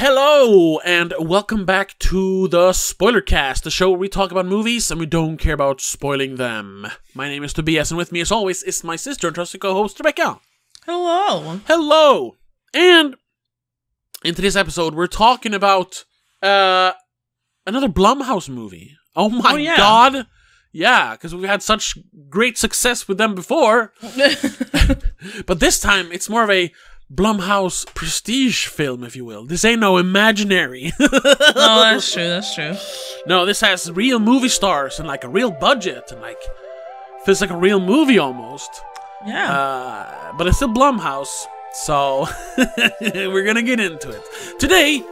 Hello, and welcome back to the Spoiler Cast, the show where we talk about movies and we don't care about spoiling them. My name is Tobias, and with me, as always, is my sister and trusted co-host, Rebecca. Hello. Hello! And in today's episode, we're talking about another Blumhouse movie. Oh my god! Yeah, because we've had such great success with them before. But this time, it's more of a Blumhouse prestige film, if you will. This ain't no imaginary. No, that's true. No, this has real movie stars and like a real budget and like feels like a real movie almost. Yeah. But it's still Blumhouse, so we're gonna get into it. Today,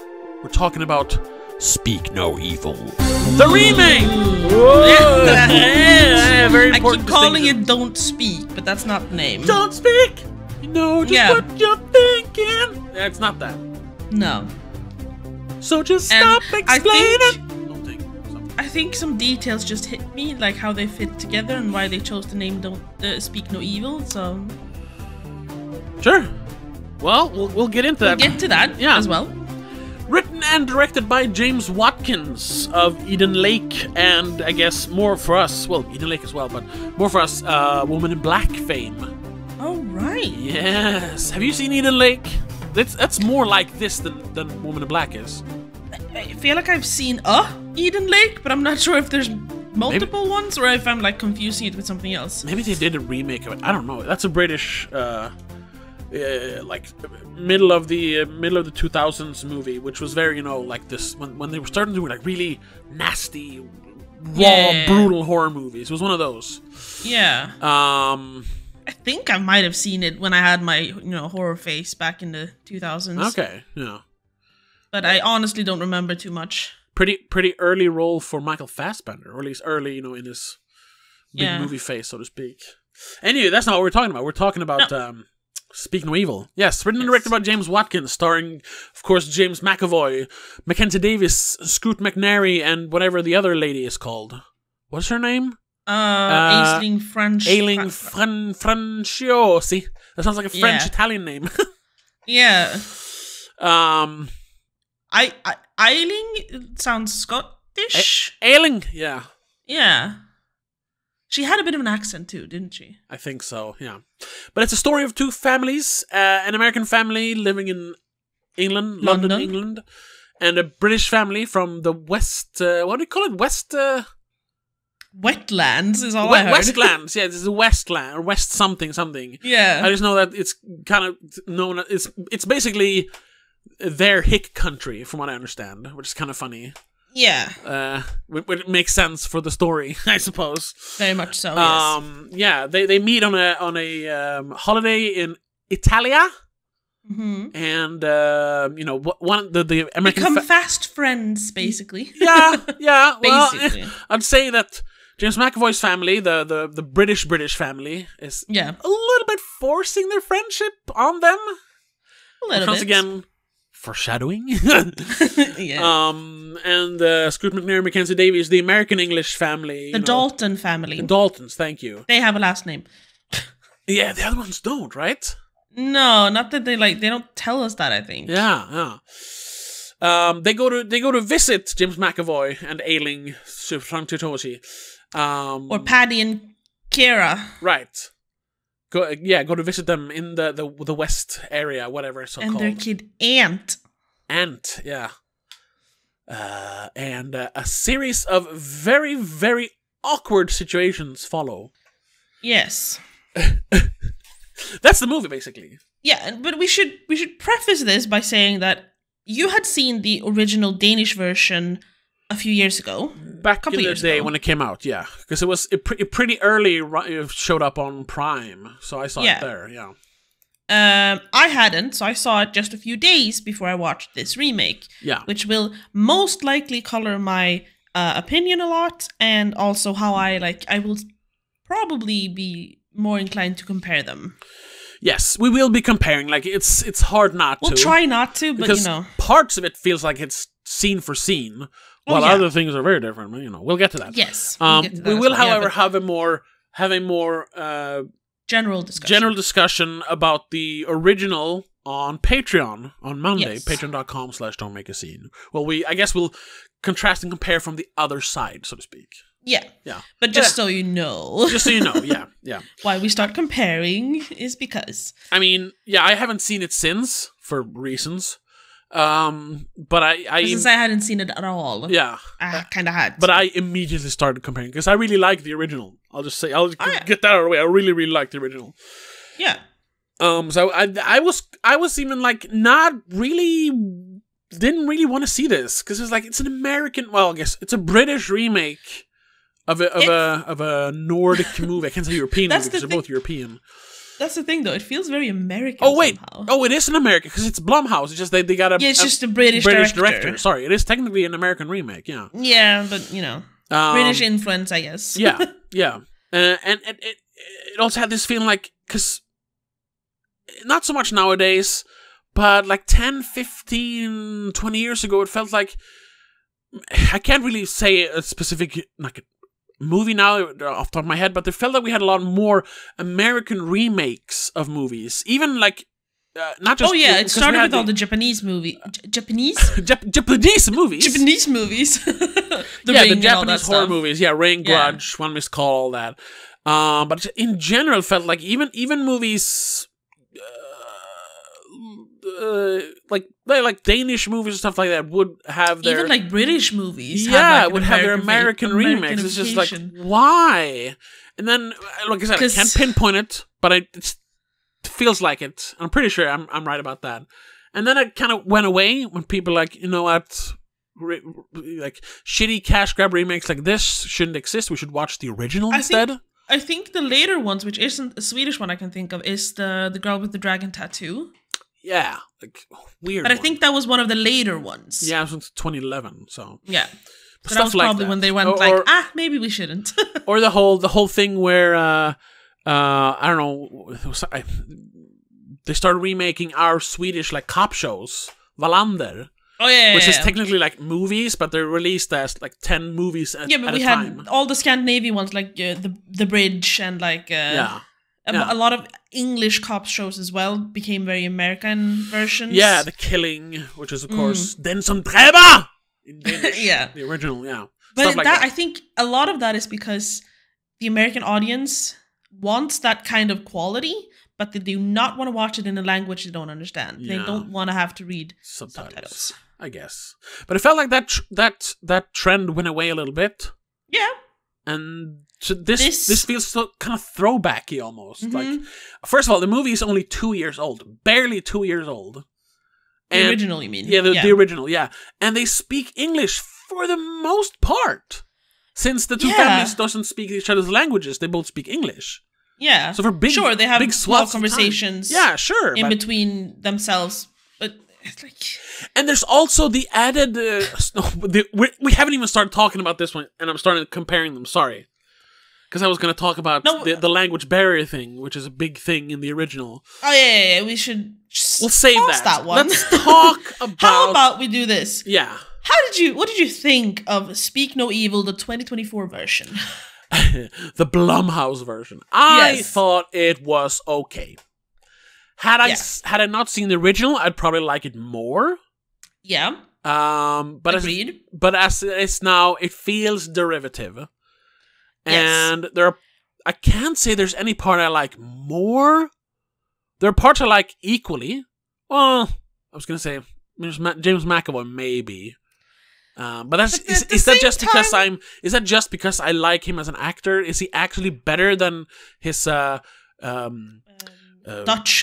we're talking about Speak No Evil, the remake. Whoa. Yeah, very important. I keep calling it Don't Speak, but that's not the name. Don't speak. You know just what you're thinking. Yeah, it's not that. No. So just stop explaining. I think some details just hit me, like how they fit together and why they chose the name Don't Speak No Evil. So. Sure. Well, we'll get into that. We'll get to that as well. Written and directed by James Watkins of Eden Lake, and I guess more for us, well, Eden Lake as well, but more for us, Woman in Black fame. Oh, right. Yes. Have you seen Eden Lake? That's more like this than Woman in Black is. I feel like I've seen Eden Lake, but I'm not sure if there's multiple ones or if I'm like confusing it with something else. Maybe they did a remake of it. I don't know. That's a British like middle of the 2000s movie, which was very, like this when they were starting to do like really nasty, raw, brutal horror movies. It was one of those. Yeah. I think I might have seen it when I had my horror face back in the 2000s. Okay. Yeah. But I honestly don't remember too much. Pretty early role for Michael Fassbender, or at least early, in his big movie face, so to speak. Anyway, that's not what we're talking about. We're talking about Speak No Evil. Yes, written and directed by James Watkins, starring, of course, James McAvoy, Mackenzie Davis, Scoot McNairy, and whatever the other lady is called. What's her name? Aisling Franciosi. That sounds like a French-Italian name. Yeah. Aisling sounds Scottish. Aisling, yeah. Yeah. She had a bit of an accent too, didn't she? I think so, yeah. But it's a story of two families, an American family living in England, London, England, and a British family from the West, what do you call it? Wetlands is all I heard. Westlands, yeah, this is a Westland, or West something. Yeah. I just know that it's kind of known, it's basically their hick country, from what I understand, which is kind of funny. Yeah. It makes sense for the story, I suppose. Very much so, yes. Yeah, they meet on a holiday in Italia. Mm-hmm. And, one the American... Become fast friends, basically. Yeah. Well, basically. I'd say that James McAvoy's family, the British family, is a little bit forcing their friendship on them. A little bit. Once again, foreshadowing. Yeah. And Scoot McNairy and Mackenzie Davies, the American English family. The Dalton family. The Daltons, thank you. They have a last name. Yeah, the other ones don't, right? No, not that they don't tell us that, I think. Yeah. They go to visit James McAvoy and Aisling Franciosi. Or Paddy and Kira. Right. Go to visit them in the West area, whatever it's called. And their kid Ant. Ant, yeah. And a series of very, very awkward situations follow. Yes. That's the movie, basically. Yeah, but we should preface this by saying that you had seen the original Danish version a few years ago. Back in the day when it came out, yeah. Because it was pretty early, it showed up on Prime, so I saw it there, yeah. I hadn't, so I saw it just a few days before I watched this remake. Yeah. Which will most likely color my opinion a lot, and also how I will probably be more inclined to compare them. Yes, we will be comparing. Like, it's hard not to. We'll try not to, but because parts of it feels like it's scene for scene, while other things are very different. We'll get to that. Yes. We will, however, have a more general discussion about the original on Patreon on Monday, Yes. patreon.com/don'tmakeascene. Well, I guess we'll contrast and compare from the other side, so to speak. Yeah. Yeah. But just so you know. Just so you know, yeah. Why we start comparing is because... I mean, yeah, I haven't seen it since, for reasons. But since I hadn't seen it at all. Yeah. I kind of had to. But I immediately started comparing, because I really like the original. I'll get that out of the way. I really, really like the original. Yeah. So I was even like not really, didn't really want to see this, because it's like, it's an American, well, I guess it's a British remake of a Nordic movie. I can't say European movie because they're both European. That's the thing, though. It feels very American. Oh wait, somehow. it is an American because it's Blumhouse. It's just they got a it's just a British director. Sorry, it is technically an American remake. Yeah. Yeah, but you know, British influence, I guess. Yeah. And it also had this feeling like, because not so much nowadays, but like 10, 15, 20 years ago, it felt like, I can't really say a specific like movie now off the top of my head, but it felt like we had a lot more American remakes of movies, even like not just. Oh yeah, it started with all the Japanese movie, Japanese movies. Japanese movies. The Japanese horror movies. Yeah, Rain, Grudge, One Missed Call, all that. But in general, it felt like even movies. Like Danish movies and stuff like that would have their... Even like British movies. Would have their American remakes. It's just like, why? And then, like I said, I can't pinpoint it, but it feels like it. I'm pretty sure I'm right about that. And then it kind of went away when people like, you know what, like shitty cash grab remakes like this shouldn't exist. We should watch the original instead. I think the later ones, which isn't a Swedish one I can think of, is the girl with the dragon tattoo. Yeah, like weird. But I think that was one of the later ones. Yeah, it was 2011. So yeah, so that was probably when they went maybe we shouldn't. Or the whole thing where I don't know, they started remaking our Swedish like cop shows, Wallander. Oh yeah, which is technically like movies, but they're released as like 10 movies at a time. Yeah, but we had all the Scandinavian ones, like the Bridge and like a lot of English cop shows as well became very American versions. Yeah, The Killing, which is of course Den som dræber in Danish. Yeah, the original. Yeah, but like that, I think a lot of that is because the American audience wants that kind of quality, but they do not want to watch it in a language they don't understand. Yeah. They don't want to have to read subtitles. I guess, but it felt like that trend went away a little bit. Yeah, and so this feels so kind of throwbacky almost. Mm-hmm. Like, first of all, the movie is only 2 years old, barely 2 years old. The original, you mean? Yeah, the original. Yeah, and they speak English for the most part, since the two families doesn't speak each other's languages. They both speak English. Yeah, so for they have big small conversations. Yeah, sure, in between themselves. Like... And there's also the added... we haven't even started talking about this one, and I'm starting comparing them, sorry. Because I was going to talk about the language barrier thing, which is a big thing in the original. Oh, yeah. We should... We'll save that one. Let's talk about... How about we do this? Yeah. What did you think of Speak No Evil, the 2024 version? The Blumhouse version. I thought it was okay. Had I not seen the original, I'd probably like it more. Yeah. But agreed. But as it is now, it feels derivative. And I can't say there's any part I like more. There are parts I like equally. Well, I was gonna say James McAvoy maybe. But is that just because I like him as an actor? Is he actually better than his Dutch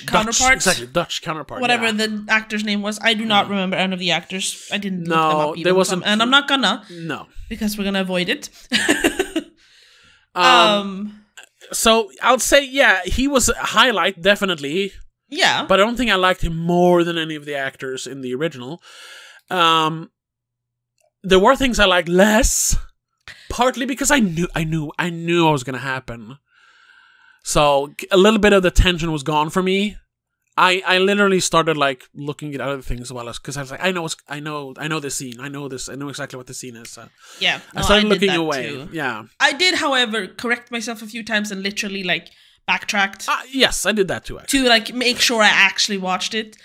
counterpart? Exactly, Dutch counterpart. Whatever the actor's name was. I do not remember any of the actors. I didn't look them up even. There wasn't, and I'm not gonna. No. Because we're gonna avoid it. So I'll say, he was a highlight, definitely. Yeah. But I don't think I liked him more than any of the actors in the original. There were things I liked less, partly because I knew it was gonna happen. So a little bit of the tension was gone for me. I literally started like looking at other things as well, because I was like, I know this scene. I know exactly what the scene is. So yeah, I started looking away. Too. Yeah, I did, however, correct myself a few times and literally like backtracked. Yes, I did that too. Actually. To like make sure I actually watched it.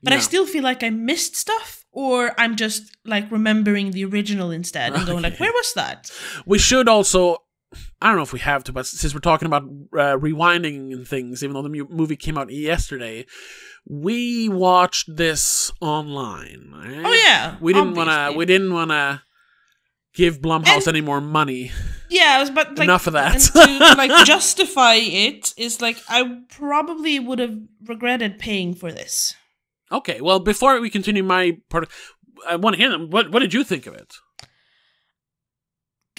But I still feel like I missed stuff, or I'm just like remembering the original instead and going like, where was that? We should also, I don't know if we have to, but since we're talking about rewinding and things, even though the movie came out yesterday, we watched this online. Right? Oh yeah, we didn't want to give Blumhouse any more money. Yeah, I was, but like, enough of that. And to like justify it is like I probably would have regretted paying for this. Okay, well, before we continue my part, I want to hear them. What did you think of it?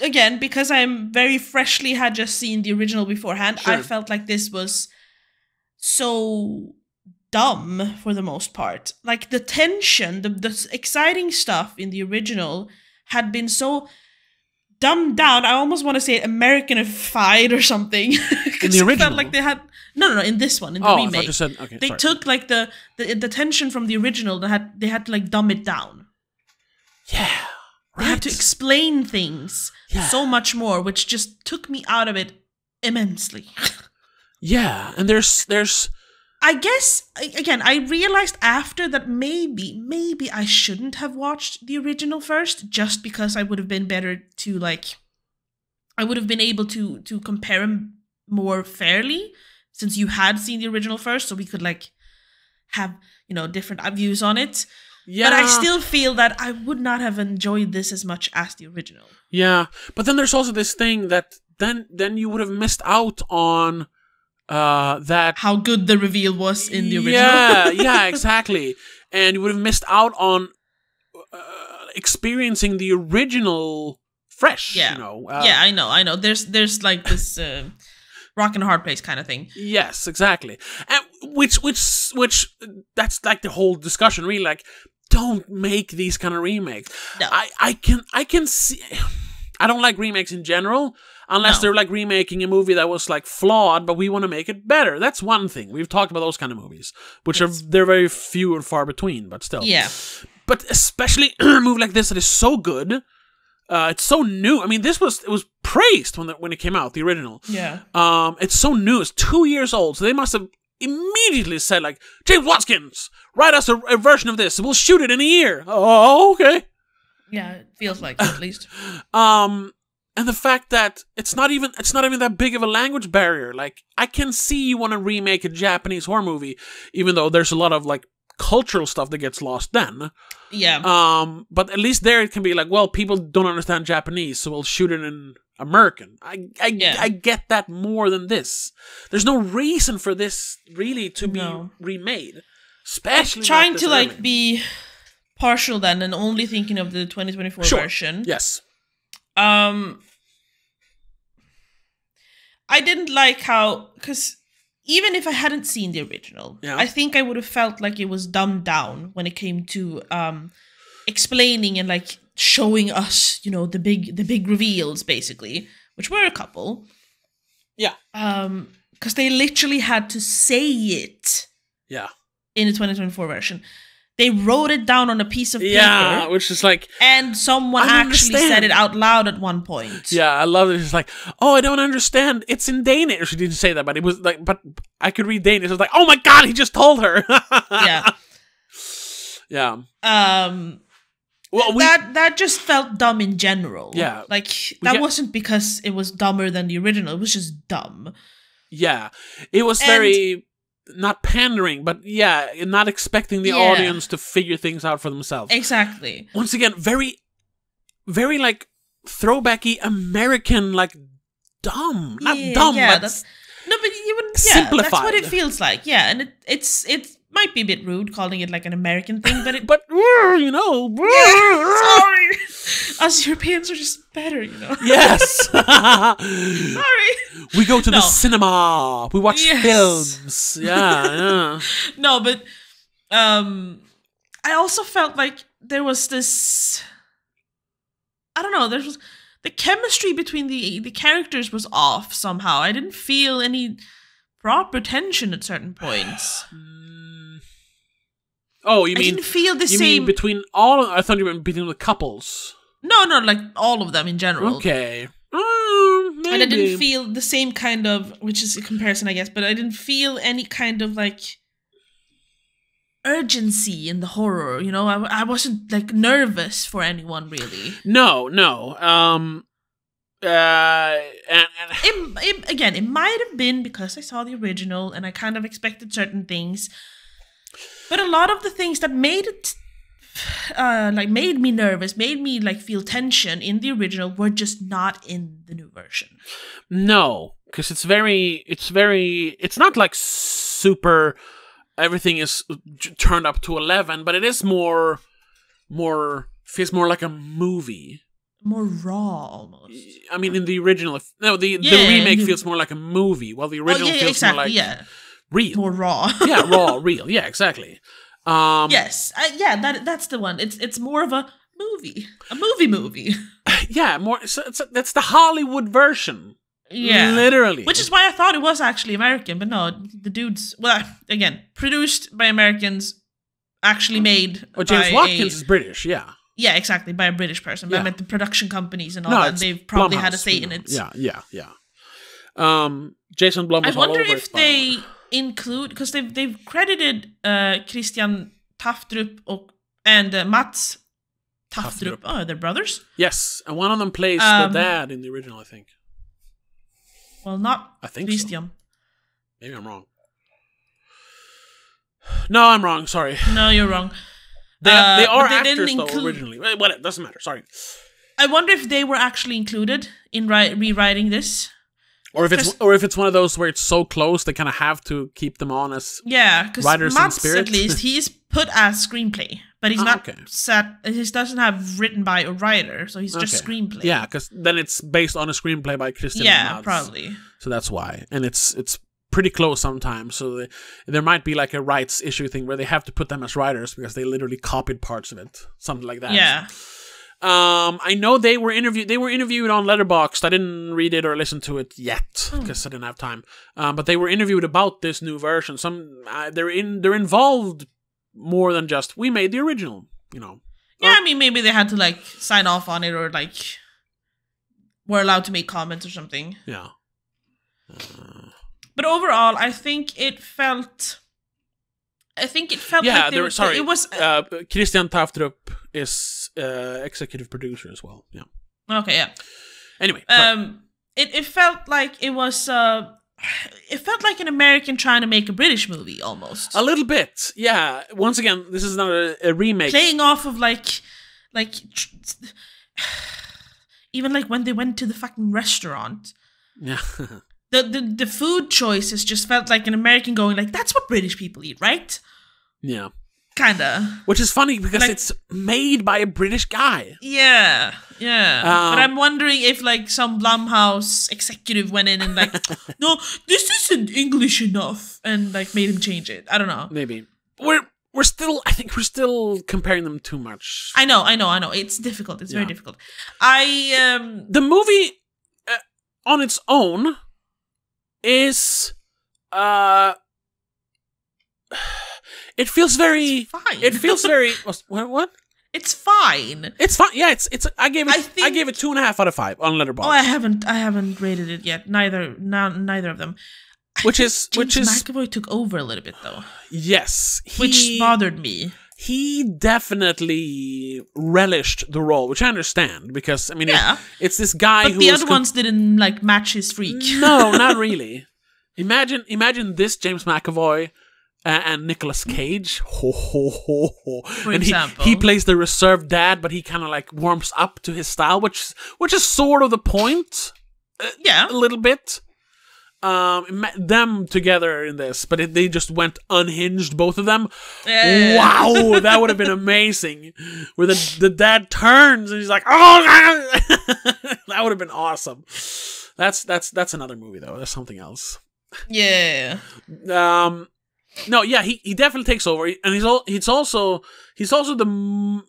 Again, because I'm very freshly had just seen the original beforehand, I felt like this was so dumb for the most part. Like the tension, the exciting stuff in the original had been so dumbed down. I almost want to say Americanified or something. In the original? It felt like they had no, in this one, in the remake. I thought you said, okay, they took like the tension from the original. They had to like dumb it down. Yeah. They had to explain things so much more, which just took me out of it immensely. Yeah, and there's I guess, again, I realized after that maybe I shouldn't have watched the original first, just because I would have been better to, like, I would have been able to compare them more fairly, since you had seen the original first, so we could, like, have, you know, different views on it. Yeah. But I still feel that I would not have enjoyed this as much as the original. Yeah, but then there's also this thing that then you would have missed out on that how good the reveal was in the original. Yeah, exactly. And you would have missed out on experiencing the original fresh. Yeah, you know. Yeah, I know. There's like this rock and a hard place kind of thing. Yes, exactly. And which that's like the whole discussion. Really, like, don't make these kind of remakes. No. I can see. I don't like remakes in general, unless they're like remaking a movie that was like flawed, but we want to make it better. That's one thing. We've talked about those kind of movies, which they're very few and far between, but still. Yeah. But especially a movie like this that is so good. It's so new. I mean, it was praised when it came out, the original. Yeah. It's so new. It's 2 years old, so they must have immediately said, like, James Watkins, write us a version of this. We'll shoot it in a year. Oh, okay. Yeah, it feels like it, at least. And the fact that it's not even that big of a language barrier. Like, I can see you want to remake a Japanese horror movie, even though there's a lot of like cultural stuff that gets lost then. Yeah. But at least there it can be like, well, people don't understand Japanese, so we'll shoot it in American. I get that more than this. There's no reason for this really to be remade. Especially trying to like be partial then and only thinking of the 2024 version. Yes. I didn't like how, because even if I hadn't seen the original, I think I would have felt like it was dumbed down when it came to explaining and like showing us, you know, the big reveals basically, which were a couple. Yeah. Because they literally had to say it. Yeah. In the 2024 version. They wrote it down on a piece of paper. Yeah, which is like... And someone actually said it out loud at one point. Yeah, I love it. It's like, oh, I don't understand. It's in Danish. She didn't say that, but it was like, but I could read Danish. I was like, oh my god, he just told her. Yeah. Yeah. Well, that just felt dumb in general. Yeah. Like, that wasn't because it was dumber than the original. It was just dumb. Yeah. It was very... Not pandering, but not expecting the audience to figure things out for themselves. Exactly. Once again, very, very like throwbacky American, like dumb, not dumb, but but you would simplified. That's what it feels like. Yeah, and it might be a bit rude calling it like an American thing, but you know, sorry, us Europeans are just better, you know. Yes. Sorry. We go to the cinema. We watch films. Yeah. No, but I also felt like there was this. I don't know. There was the chemistry between the characters was off somehow. I didn't feel any proper tension at certain points. Oh, you mean? I didn't feel the same. Mean between all? I thought you meant between the couples. No, like all of them in general. Okay. And I didn't feel the same kind of, which is a comparison, I guess, but I didn't feel any kind of like urgency in the horror. You know, I wasn't like nervous for anyone really. No. Again, it might have been because I saw the original and I kind of expected certain things, but a lot of the things that made it made me nervous, made me like feel tension in the original were just not in the new version. No, because it's not like super, everything is turned up to 11, but it is more feels more like a movie. More raw, almost. I mean, in the original, the remake feels more like a movie, while the original feels more like real. More raw. Yeah, raw, real. Yeah, exactly. Yes, that's the one. It's more of a movie. Yeah, more. So that's the Hollywood version. Yeah, literally. Which is why I thought it was actually American, but no, the dudes. Well, again, produced by Americans, actually made. Well, James Watkins is British. Yeah. Yeah, exactly, by a British person. But I meant the production companies and all that. They've probably had a say in it. Yeah. Jason Blum was all over it. I wonder if they include, because they've credited Christian Taftrup and Mats Taftrup. Oh, they're brothers? Yes, and one of them plays the dad in the original, I think. Well, not I think Christian. So. Maybe I'm wrong. No, I'm wrong. Sorry. No, you're wrong. They are actors, though, originally. Well, it doesn't matter. Sorry. I wonder if they were actually included in rewriting this. Or if it's one of those where it's so close they kind of have to keep them on as writers in spirit. At least he's put as screenplay, but he's not set. He doesn't have written by a writer, so he's just screenplay. Yeah, because then it's based on a screenplay by Christian. Yeah, probably. So that's why, and it's pretty close sometimes. So there might be like a rights issue thing where they have to put them as writers because they literally copied parts of it, something like that. Yeah. I know they were interviewed on Letterboxd. I didn't read it or listen to it yet because I didn't have time. But they were interviewed about this new version. They're involved more than just we made the original, you know. Yeah, I mean maybe they had to like sign off on it or like were allowed to make comments or something. Yeah. But overall, I think it felt like it was Christian Taftrup is executive producer as well. Yeah. Okay. Yeah. Anyway. It felt like it was. It felt like an American trying to make a British movie almost. A little bit. Yeah. Once again, this is not a remake. Playing off of even like when they went to the fucking restaurant. Yeah. The food choices just felt like an American going like, that's what British people eat, right? Yeah. Kinda. Which is funny because like, it's made by a British guy. Yeah. But I'm wondering if like some Blumhouse executive went in and like, no, this isn't English enough, and like made him change it. I don't know. Maybe. I think we're still comparing them too much. I know. It's difficult. It's very difficult. The movie on its own is it feels very. It's fine. It feels very. What? It's fine. It's fine. Yeah, it's. I gave it 2.5 out of 5 on Letterboxd. Oh, I haven't rated it yet. Neither of them. James McAvoy took over a little bit though. Yes, which bothered me. He definitely relished the role, which I understand because I mean, it's this guy. But the other ones didn't like match his freak. No, not really. Imagine this James McAvoy. And Nicolas Cage, For example, he plays the reserved dad, but he kind of like warms up to his style, which is sort of the point, a little bit. Them together in this, but they just went unhinged, both of them. Wow, that would have been amazing. Where the dad turns and he's like, oh, that would have been awesome. That's another movie though. That's something else. Yeah. No, yeah, he definitely takes over, and he's also the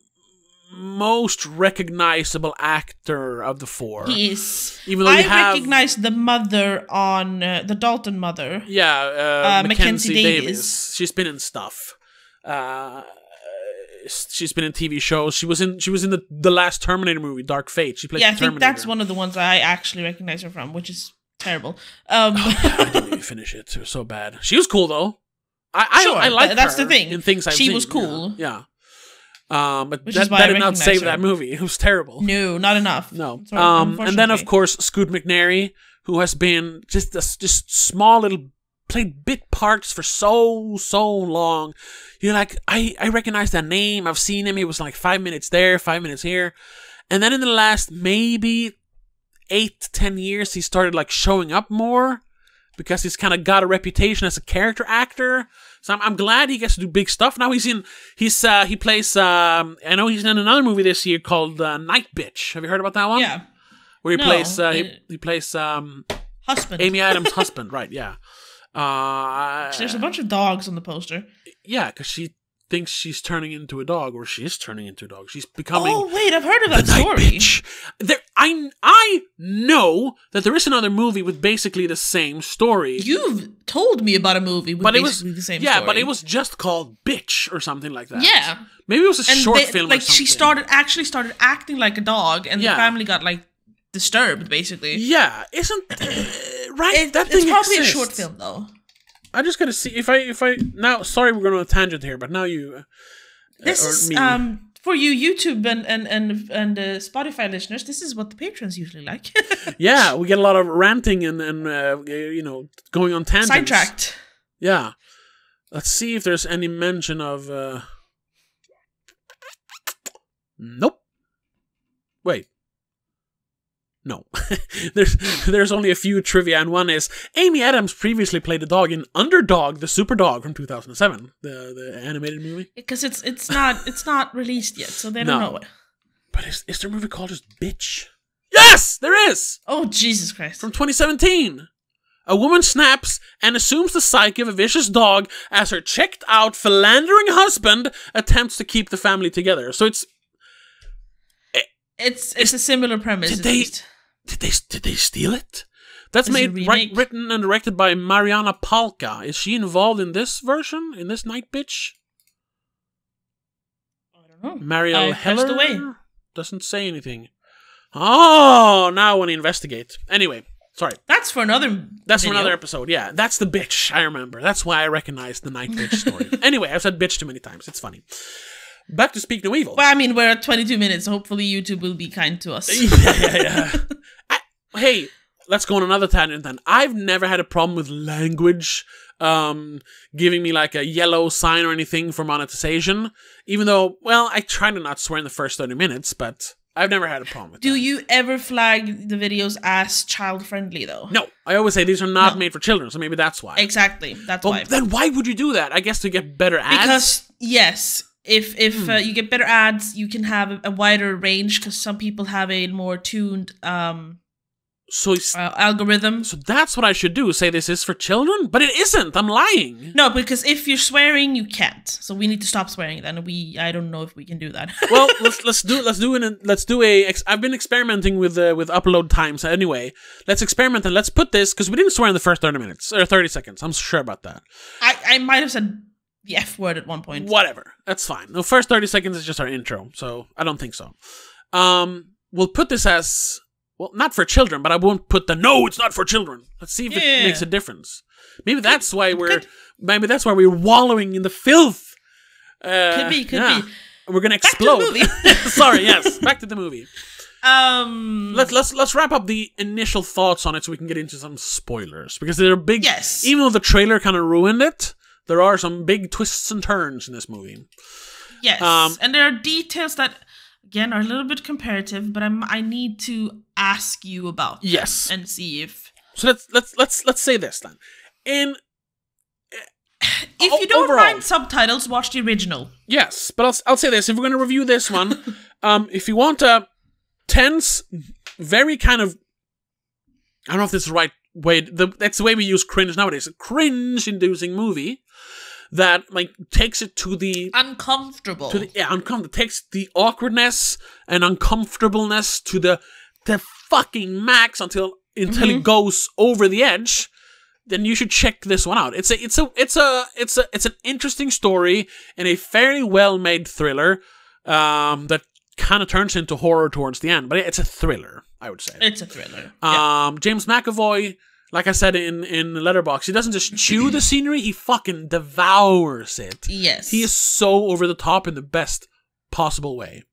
most recognizable actor of the four. He is. Even though I recognize the mother on the Dalton mother. Yeah, Mackenzie Davis. She's been in stuff. She's been in TV shows. She was in the last Terminator movie, Dark Fate. She played. Yeah, I Terminator. think that's one of the ones I actually recognize her from, which is terrible. I didn't even finish it. It was so bad. She was cool though. I like that's her the thing. in things I've seen. She was cool. Yeah. But Which that is why I did not recognize save her. that movie. It was terrible. No, not enough. No. Sorry, And then, of course, Scoot McNairy, who has been just small little, played bit parts for so long. You're like, I recognize that name. I've seen him. He was like 5 minutes there, 5 minutes here. And then in the last maybe 8 to 10 years, he started like showing up more because he's kind of got a reputation as a character actor. So I'm glad he gets to do big stuff. Now he plays, I know he's in another movie this year called Night Bitch. Have you heard about that one? Yeah. Where he plays, he plays, husband. Amy Adams' husband, right, yeah. There's a bunch of dogs on the poster. Yeah, because she thinks she's turning into a dog, or she is turning into a dog. She's becoming. Oh wait, I've heard of that the story. Night Bitch. I know that there is another movie with basically the same story. You've told me about a movie with basically the same story. Yeah, but it was just called Bitch or something like that. Yeah, maybe it was a short film. Like or something. she started acting like a dog, and the family got like disturbed, basically. Yeah, isn't right? That thing it's probably exists. a short film though. I just gotta see if I now. Sorry, we're going on a tangent here, but now you. This is for you YouTube and Spotify listeners. This is what the patrons usually like. Yeah, we get a lot of ranting and going on tangents. Sidetracked. Yeah, let's see if there's any mention of. Nope. Wait. No. there's only a few trivia, and one is Amy Adams previously played a dog in Underdog, the Super Dog from 2007, the animated movie. Because it's not released yet, so they don't know it. But is there a movie called just Bitch? Yes, there is. Oh Jesus Christ! From 2017. A woman snaps and assumes the psyche of a vicious dog as her checked out, philandering husband attempts to keep the family together. So it's a similar premise. Did they steal it? That's written and directed by Mariana Palka. Is she involved in this version? In this Night Bitch? I don't know. Mariel Heller doesn't say anything. Oh, now I want to investigate. Anyway, sorry. That's for another. That's for another episode. Yeah, that's the bitch. I remember. That's why I recognize the Night Bitch story. Anyway, I've said bitch too many times. It's funny. Back to Speak No Evil. Well, I mean, we're at 22 minutes. So hopefully, YouTube will be kind to us. Yeah. Hey, let's go on another tangent then. I've never had a problem with language giving me like a yellow sign or anything for monetization. Even though, well, I try to not swear in the first 30 minutes, but I've never had a problem with that. Do you ever flag the videos as child-friendly, though? No. I always say these are not made for children, so maybe that's why. Exactly. That's why. Then why would you do that? I guess to get better ads? Because, yes... If you get better ads, you can have a wider range because some people have a more tuned algorithm. So that's what I should do. Say this is for children, but it isn't. I'm lying. No, because if you're swearing, you can't. So we need to stop swearing. Then I don't know if we can do that. Well, let's do a. I've been experimenting with upload times anyway. Let's experiment and let's put this because we didn't swear in the first 30 minutes or 30 seconds. I'm sure about that. I might have said the F word at one point. Whatever. That's fine. The first 30 seconds is just our intro, so I don't think so. We'll put this as, well, not for children, but I won't put no, it's not for children. Let's see if it makes a difference. Maybe that's why we're wallowing in the filth. Could be. We're gonna explode. Back to the movie. Sorry, yes. Back to the movie. Let's wrap up the initial thoughts on it so we can get into some spoilers. Because they're big. Yes. Even though the trailer kind of ruined it, there are some big twists and turns in this movie. Yes, and there are details that, again, are a little bit comparative, but I need to ask you about them and see if. So let's say this then. If you don't mind subtitles, watch the original. Yes, but I'll say this: if we're going to review this one, if you want a tense, very kind of, I don't know if this is the right way. That's the way we use cringe nowadays. A cringe-inducing movie that like takes it to the uncomfortable. Uncomfortable. Takes the awkwardness and uncomfortableness to the fucking max until it goes over the edge. Then you should check this one out. It's an interesting story and a fairly well made thriller that kind of turns into horror towards the end. But it's a thriller, I would say. It's a thriller. James McAvoy, like I said in Letterboxd, he doesn't just chew the scenery, he fucking devours it. Yes. He is so over the top in the best possible way.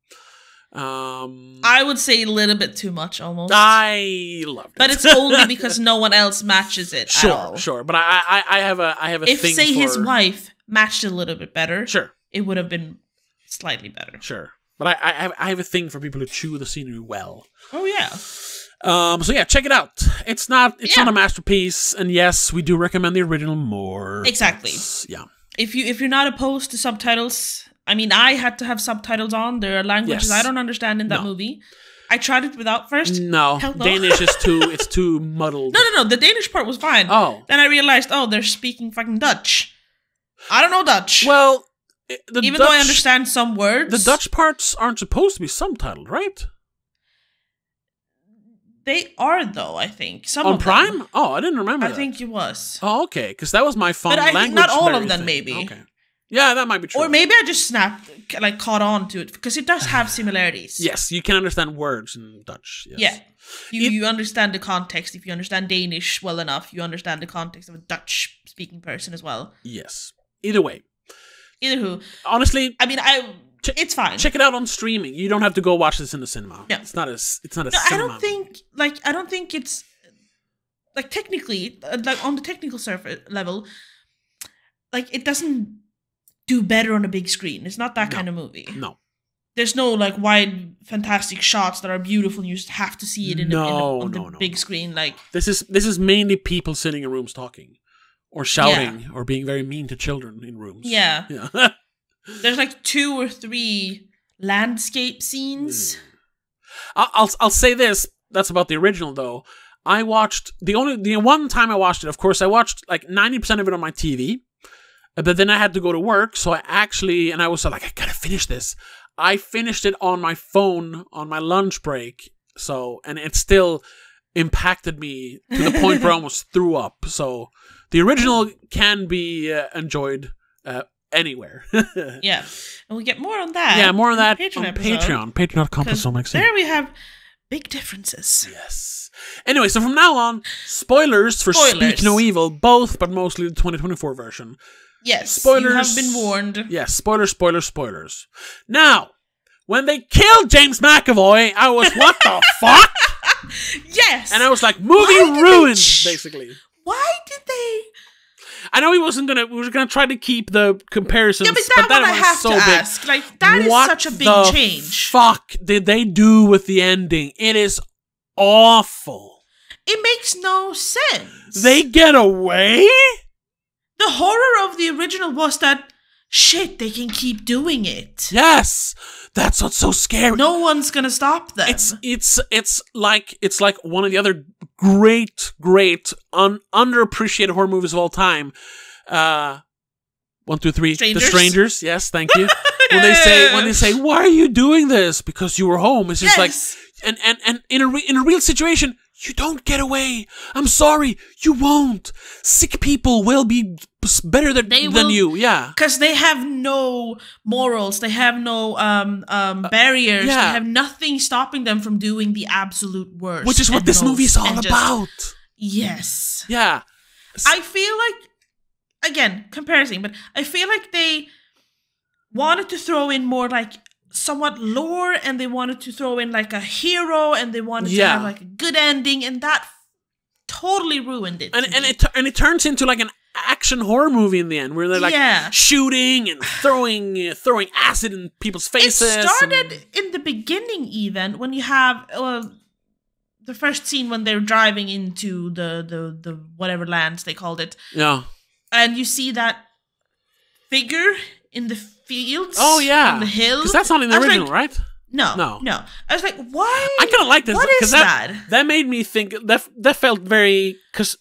I would say a little bit too much, almost. I loved it. But it's only because no one else matches it at all. Sure. But I have a if, thing say, for... his wife matched it a little bit better, sure, it would have been slightly better. Sure. But I have a thing for people who chew the scenery well. Oh, yeah. So yeah, check it out. It's not a masterpiece, and yes, we do recommend the original more. Exactly. Yeah. If you're not opposed to subtitles, I mean, I had to have subtitles on. There are languages I don't understand in that movie. I tried it without first. No. Danish is too muddled. No. The Danish part was fine. Oh. Then I realized, they're speaking fucking Dutch. I don't know Dutch. Well, even though I understand some words, the Dutch parts aren't supposed to be subtitled, right? They are, though, I think. Some on of Prime? Them. Oh, I didn't remember I think it was. Oh, okay. Because that was my fun language. But I think not all of them, maybe. Okay. Yeah, that might be true. Or maybe I just caught on to it. Because it does have similarities. Yes, you can understand words in Dutch. Yes. Yeah. You understand the context. If you understand Danish well enough, you understand the context of a Dutch-speaking person as well. Yes. Either way. Either honestly, I mean, it's fine. Check it out on streaming. You don't have to go watch this in the cinema. Yeah. It's not a cinema. I don't think it's like technically like on the technical surface level, like it doesn't do better on a big screen. It's not that kind of movie. No. There's no like wide fantastic shots that are beautiful. You just have to see it on the big screen. Like this is mainly people sitting in rooms talking. Or shouting, or being very mean to children in rooms. Yeah. There's like 2 or 3 landscape scenes. I'll say this. That's about the original, though. I watched the one time I watched it. Of course, I watched like 90% of it on my TV, but then I had to go to work. So I was like, I gotta finish this. I finished it on my phone on my lunch break. And it still impacted me to the point where I almost threw up. So. The original can be enjoyed anywhere. Yeah. And we get more on that. Yeah, more on that Patreon on Patreon. Patreon.com/SoMaxi. There we have big differences. Yes. Anyway, so from now on, spoilers for Speak No Evil, both, but mostly the 2024 version. Yes. Spoilers. You have been warned. Yes, spoilers. Now, when they killed James McAvoy, I was, what the fuck? Yes. And I was like, movie ruined, basically. Why did they? I know we were gonna try to keep the comparisons, yeah, but that one I have so to big. ask. Like that is such a big change. Fuck did they do with the ending? It is awful. It makes no sense. They get away? The horror of the original was that shit, they can keep doing it. Yes. That's what's so scary. No one's gonna stop them. It's like one of the other great underappreciated horror movies of all time. 1, 2, 3. Strangers? The Strangers. Yes, thank you. when they say, why are you doing this? Because you were home. It's just like, and in a real situation, you don't get away. I'm sorry, you won't. Sick people will be better than you. Yeah, because they have no morals. They have no barriers. Yeah. They have nothing stopping them from doing the absolute worst. Which is what this movie's all about. Yes. Yeah. I feel like, again, comparison, but I feel like they wanted to throw in more like somewhat lore, and they wanted to throw in like a hero, and they wanted to have like a good ending, and that totally ruined it. And it turns into like an action horror movie in the end, where they're like shooting and throwing acid in people's faces. It started in the beginning, even when you have the first scene when they're driving into the whatever lands they called it. Yeah, and you see that figure in the fields. Oh yeah, on the hill. Because that's not in the original, like, right? No. I was like, why? I kind of like this. What is that? That made me think. That felt very, because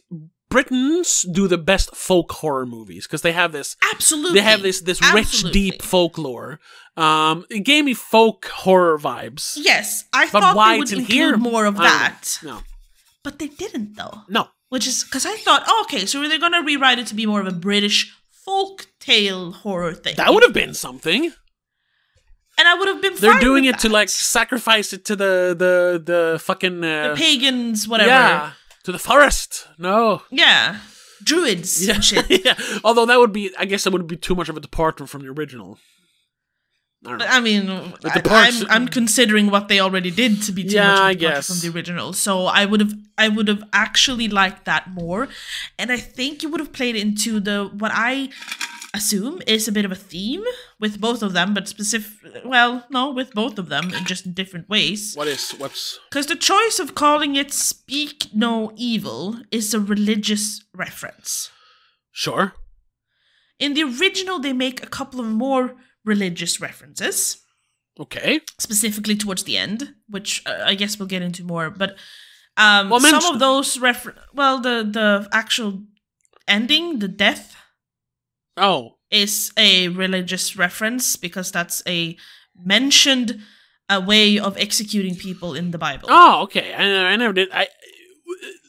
Britons do the best folk horror movies because they have this. Absolutely. They have this rich, deep folklore. It gave me folk horror vibes. Yes, I thought they would include more of that. No, but they didn't though. No, which is because I thought, okay, so they're gonna rewrite it to be more of a British folk tale horror thing. That would have been something. And I would have been fine. They're doing with it to like sacrifice it to the fucking the pagans, whatever. Yeah, To the forest. No. Yeah. Druids and shit. Yeah. Although that would be, I guess that would be too much of a departure from the original. I mean, I'm considering what they already did to be too much of a departure from the original. So I would have actually liked that more, and I think you would have played into what I assume is a bit of a theme with both of them, but with both of them, just in different ways. What's? Because the choice of calling it "Speak No Evil" is a religious reference. Sure. In the original, they make a couple of more religious references. Okay. Specifically towards the end, which I guess we'll get into more, but some of those the actual ending, the death, is a religious reference because that's a mentioned way of executing people in the Bible. Oh, okay. I never did.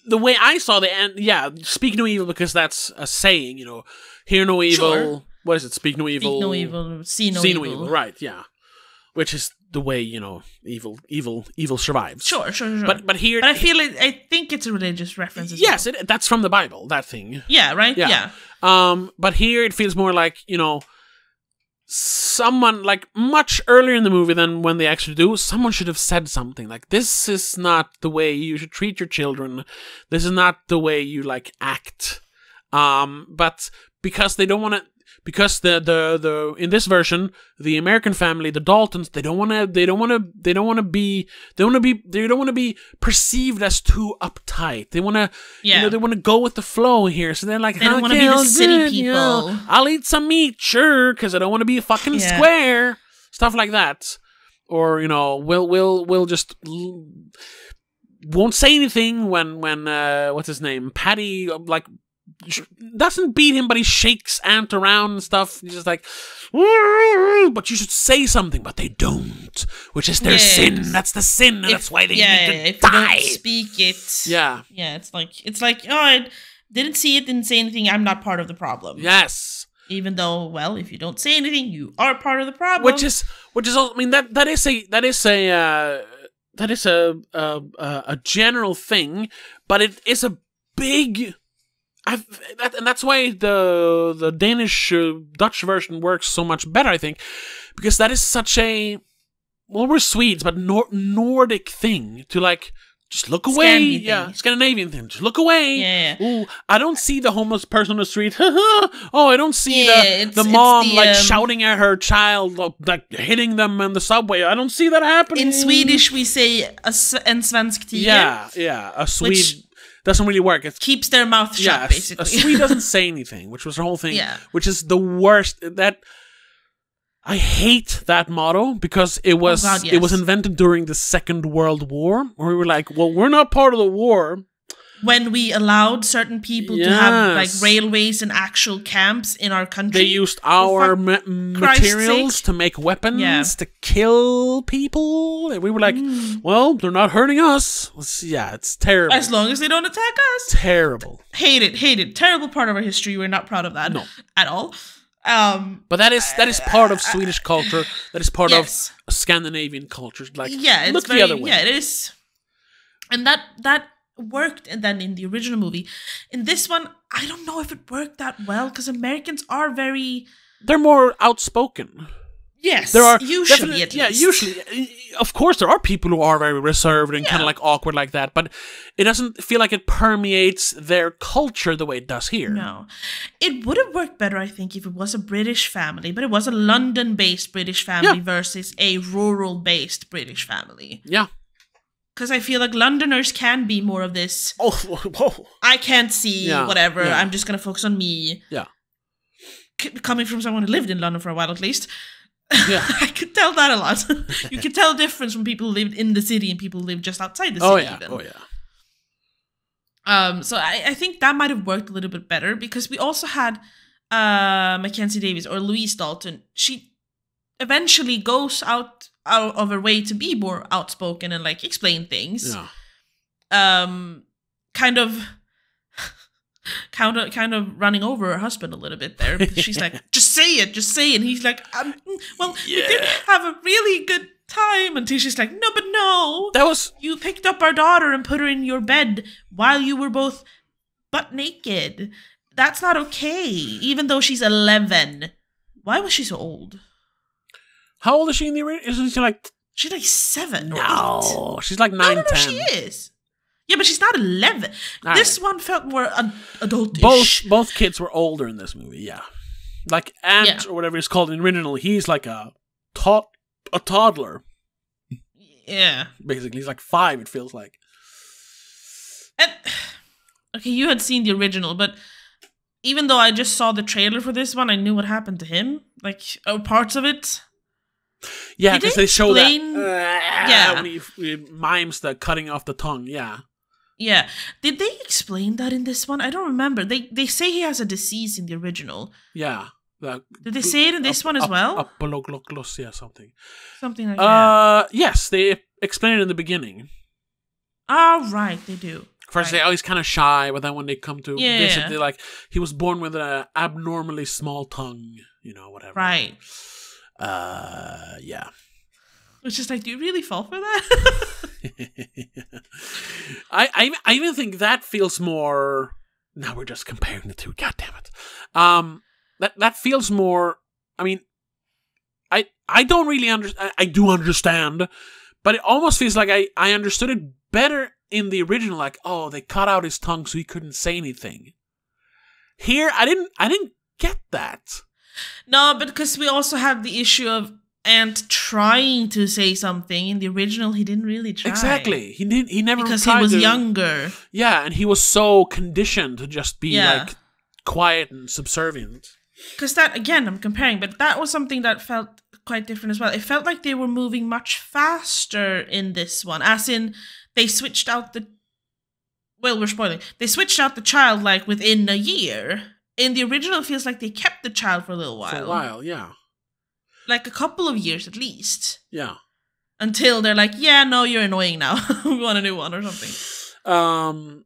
The way I saw the end, speak no evil, because that's a saying, hear no evil. Sure. What is it? Speak no evil. Speak no evil. See no evil. Right? Yeah. Which is the way evil survives. Sure. But here, I think it's a religious reference. Yes, that's from the Bible. That thing. Yeah. Right. Yeah. But here it feels more like someone, like, much earlier in the movie than when they actually do. Someone should have said something like, "This is not the way you should treat your children. This is not the way you act." But because they don't want to. Because the in this version, the American family, the Daltons, they don't want to be perceived as too uptight. They want to they want to go with the flow here. So they're like, they don't want to be the city people. I'll eat some meat, sure, because I don't want to be a fucking square. Stuff like that. Or we'll just won't say anything when what's his name, Patty, doesn't beat him, but he shakes Ant around and stuff. He's just like, but you should say something, but they don't, which is their sin. That's the sin, and that's why they need to if die. You don't speak it. Yeah. It's like, oh, I didn't see it, didn't say anything. I'm not part of the problem. Yes. Even though, if you don't say anything, you are part of the problem. Which is also, I mean, that is a general thing, but it is a big. And that's why the Danish Dutch version works so much better, I think, because that is such a we're Swedes, but Nordic thing to just look away. Scandinavian thing. Just look away. Yeah. Ooh, I don't see the homeless person on the street. I don't see the mom shouting at her child, hitting them in the subway. I don't see that happening. In Swedish, we say en svensk tiger. Yeah. A Swede. Doesn't really work. It keeps their mouth shut, basically. A Swede doesn't say anything, which was the whole thing. Yeah. Which is the worst. I hate that motto because it was it was invented during the Second World War, where we were like, well, we're not part of the war. When we allowed certain people to have railways and actual camps in our country. They used our materials to make weapons to kill people. And we were like, well, they're not hurting us. It's terrible. As long as they don't attack us. Terrible. Hate it. Terrible part of our history. We're not proud of that at all. But that is part of Swedish culture. That is part of Scandinavian culture. Look the other way. Yeah, it is. And that worked, and then in the original movie. In this one, I don't know if it worked that well, because Americans are they're more outspoken. Yes, there are usually at least. Yeah, usually. Of course, there are people who are very reserved and kind of awkward like that, but it doesn't feel like it permeates their culture the way it does here. No. It would have worked better, I think, if it was a British family, but it was a London-based British family versus a rural-based British family. Yeah. Because I feel like Londoners can be more of this. Oh, I can't see whatever. Yeah. I'm just going to focus on me. Yeah. Coming from someone who lived in London for a while, at least. Yeah. I could tell that a lot. You could tell the difference from people who lived in the city and people who lived just outside the city. Oh, yeah. So I think that might have worked a little bit better because we also had Mackenzie Davis or Louise Dalton. She eventually goes out of her way to be more outspoken and explain things. Yeah. Kind of running over her husband a little bit there. She's like, just say it. And he's like, well, we did have a really good time. Until she's like, no, but no. That was... You picked up our daughter and put her in your bed while you were both butt naked. That's not okay, even though she's 11. Why was she so old? How old is she in the original? Isn't she like... She's like 7 or 8. She's like 9, no, 10. She is. Yeah, but she's not 11. This one felt more adultish. Both kids were older in this movie, yeah. Like Ant, or whatever it's called in the original, he's like a toddler. Yeah. Basically, he's like 5, it feels like. And, okay, you had seen the original, but even though I just saw the trailer for this one, I knew what happened to him. Like, parts of it. Yeah, because they show that when he mimes the cutting off the tongue, yeah. Yeah. Did they explain that in this one? I don't remember. They say he has a disease in the original. Yeah. Did they say it in this one as well? Yeah, something. Something like that. Yes, they explain it in the beginning. Oh, right, they do. First, they always kind of shy, but then when they come to visit, they're like, he was born with an abnormally small tongue, whatever. Right. Yeah. It's just like, do you really fall for that? I even think that feels more... Now we're just comparing the two, god damn it. That feels more... I mean, I don't really understand... I do understand, but it almost feels like I understood it better in the original, like, oh, they cut out his tongue so he couldn't say anything. Here, I didn't get that. No, but because we also have the issue of Ant trying to say something. In the original, he didn't really try. Exactly. He never because tried he was to, younger. Yeah, and he was so conditioned to just be like quiet and subservient. Because that, again, I'm comparing, but that was something that felt quite different as well. It felt like they were moving much faster in this one, as in they switched out the... Well, we're spoiling. They switched out the child like within a year. In the original, it feels like they kept the child for a little while. For a while, yeah. Like a couple of years at least. Yeah. Until they're like, yeah, no, you're annoying now. We want a new one or something.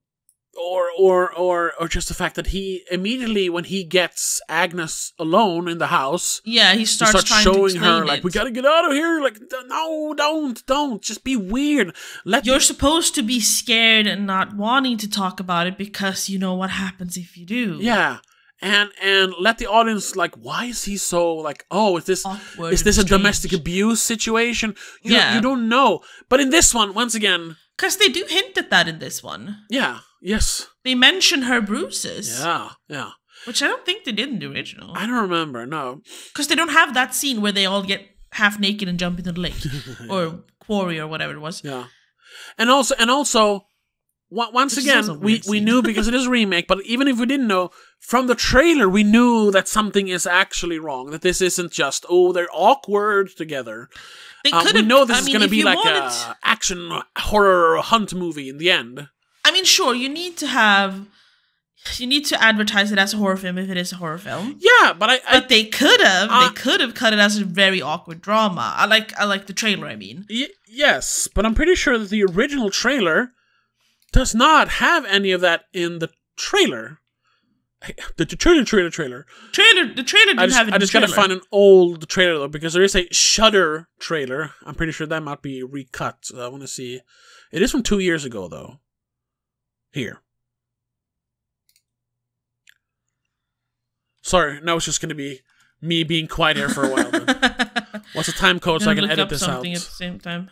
Or just the fact that he immediately, when he gets Agnes alone in the house, he starts trying showing to explain her like, we gotta get out of here. Like, no, don't, just be weird. You're supposed to be scared and not wanting to talk about it because you know what happens if you do. Yeah. And let the audience, like, why is he so, like, oh, is this a domestic abuse situation? You don't know. But in this one, once again... Because they do hint at that in this one. Yeah, yes. They mention her bruises. Yeah. Which I don't think they did in the original. I don't remember, no. Because they don't have that scene where they all get half naked and jump into the lake. Or quarry or whatever it was. Yeah. And also... Once again, we knew because it is a remake, but even if we didn't know, from the trailer, we knew that something is actually wrong. That this isn't just, oh, they're awkward together. We know this is going to be like an action horror hunt movie in the end. I mean, sure, you need to advertise it as a horror film if it is a horror film. Yeah, but they could have cut it as a very awkward drama. I like the trailer, I mean. Yes, but I'm pretty sure that the original trailer does not have any of that in the trailer. The trailer. The trailer didn't have it in the trailer. I just gotta find an old trailer, though, because there is a Shudder trailer. I'm pretty sure that might be recut. So I want to see. It is from 2 years ago, though. Here. Sorry, now it's just gonna be me being quiet here for a while. What's the time code so I can edit this out? Something at the same time.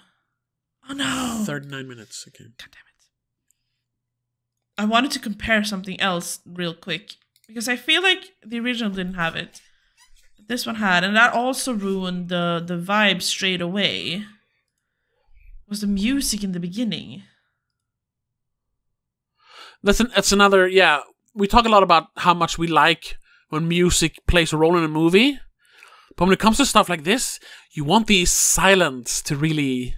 Oh no! 39 minutes. Okay. God damn it. I wanted to compare something else real quick because I feel like the original didn't have it. But this one had, and that also ruined the vibe straight away. Was the music in the beginning. That's another, we talk a lot about how much we like when music plays a role in a movie. But when it comes to stuff like this, you want the silence to really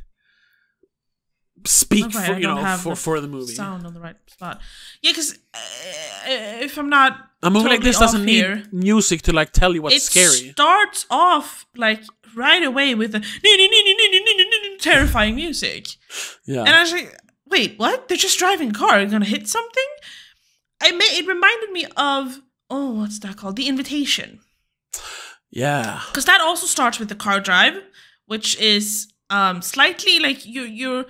speak for the movie. Sound on the right spot. Yeah, because if I'm not a movie like this doesn't need music to like tell you what's scary. It starts off like right away with the terrifying music. Yeah, and I was like, wait, what? They're just driving a car. They're gonna hit something? It reminded me of what's that called? The Invitation. Yeah, because that also starts with the car drive, which is slightly like you're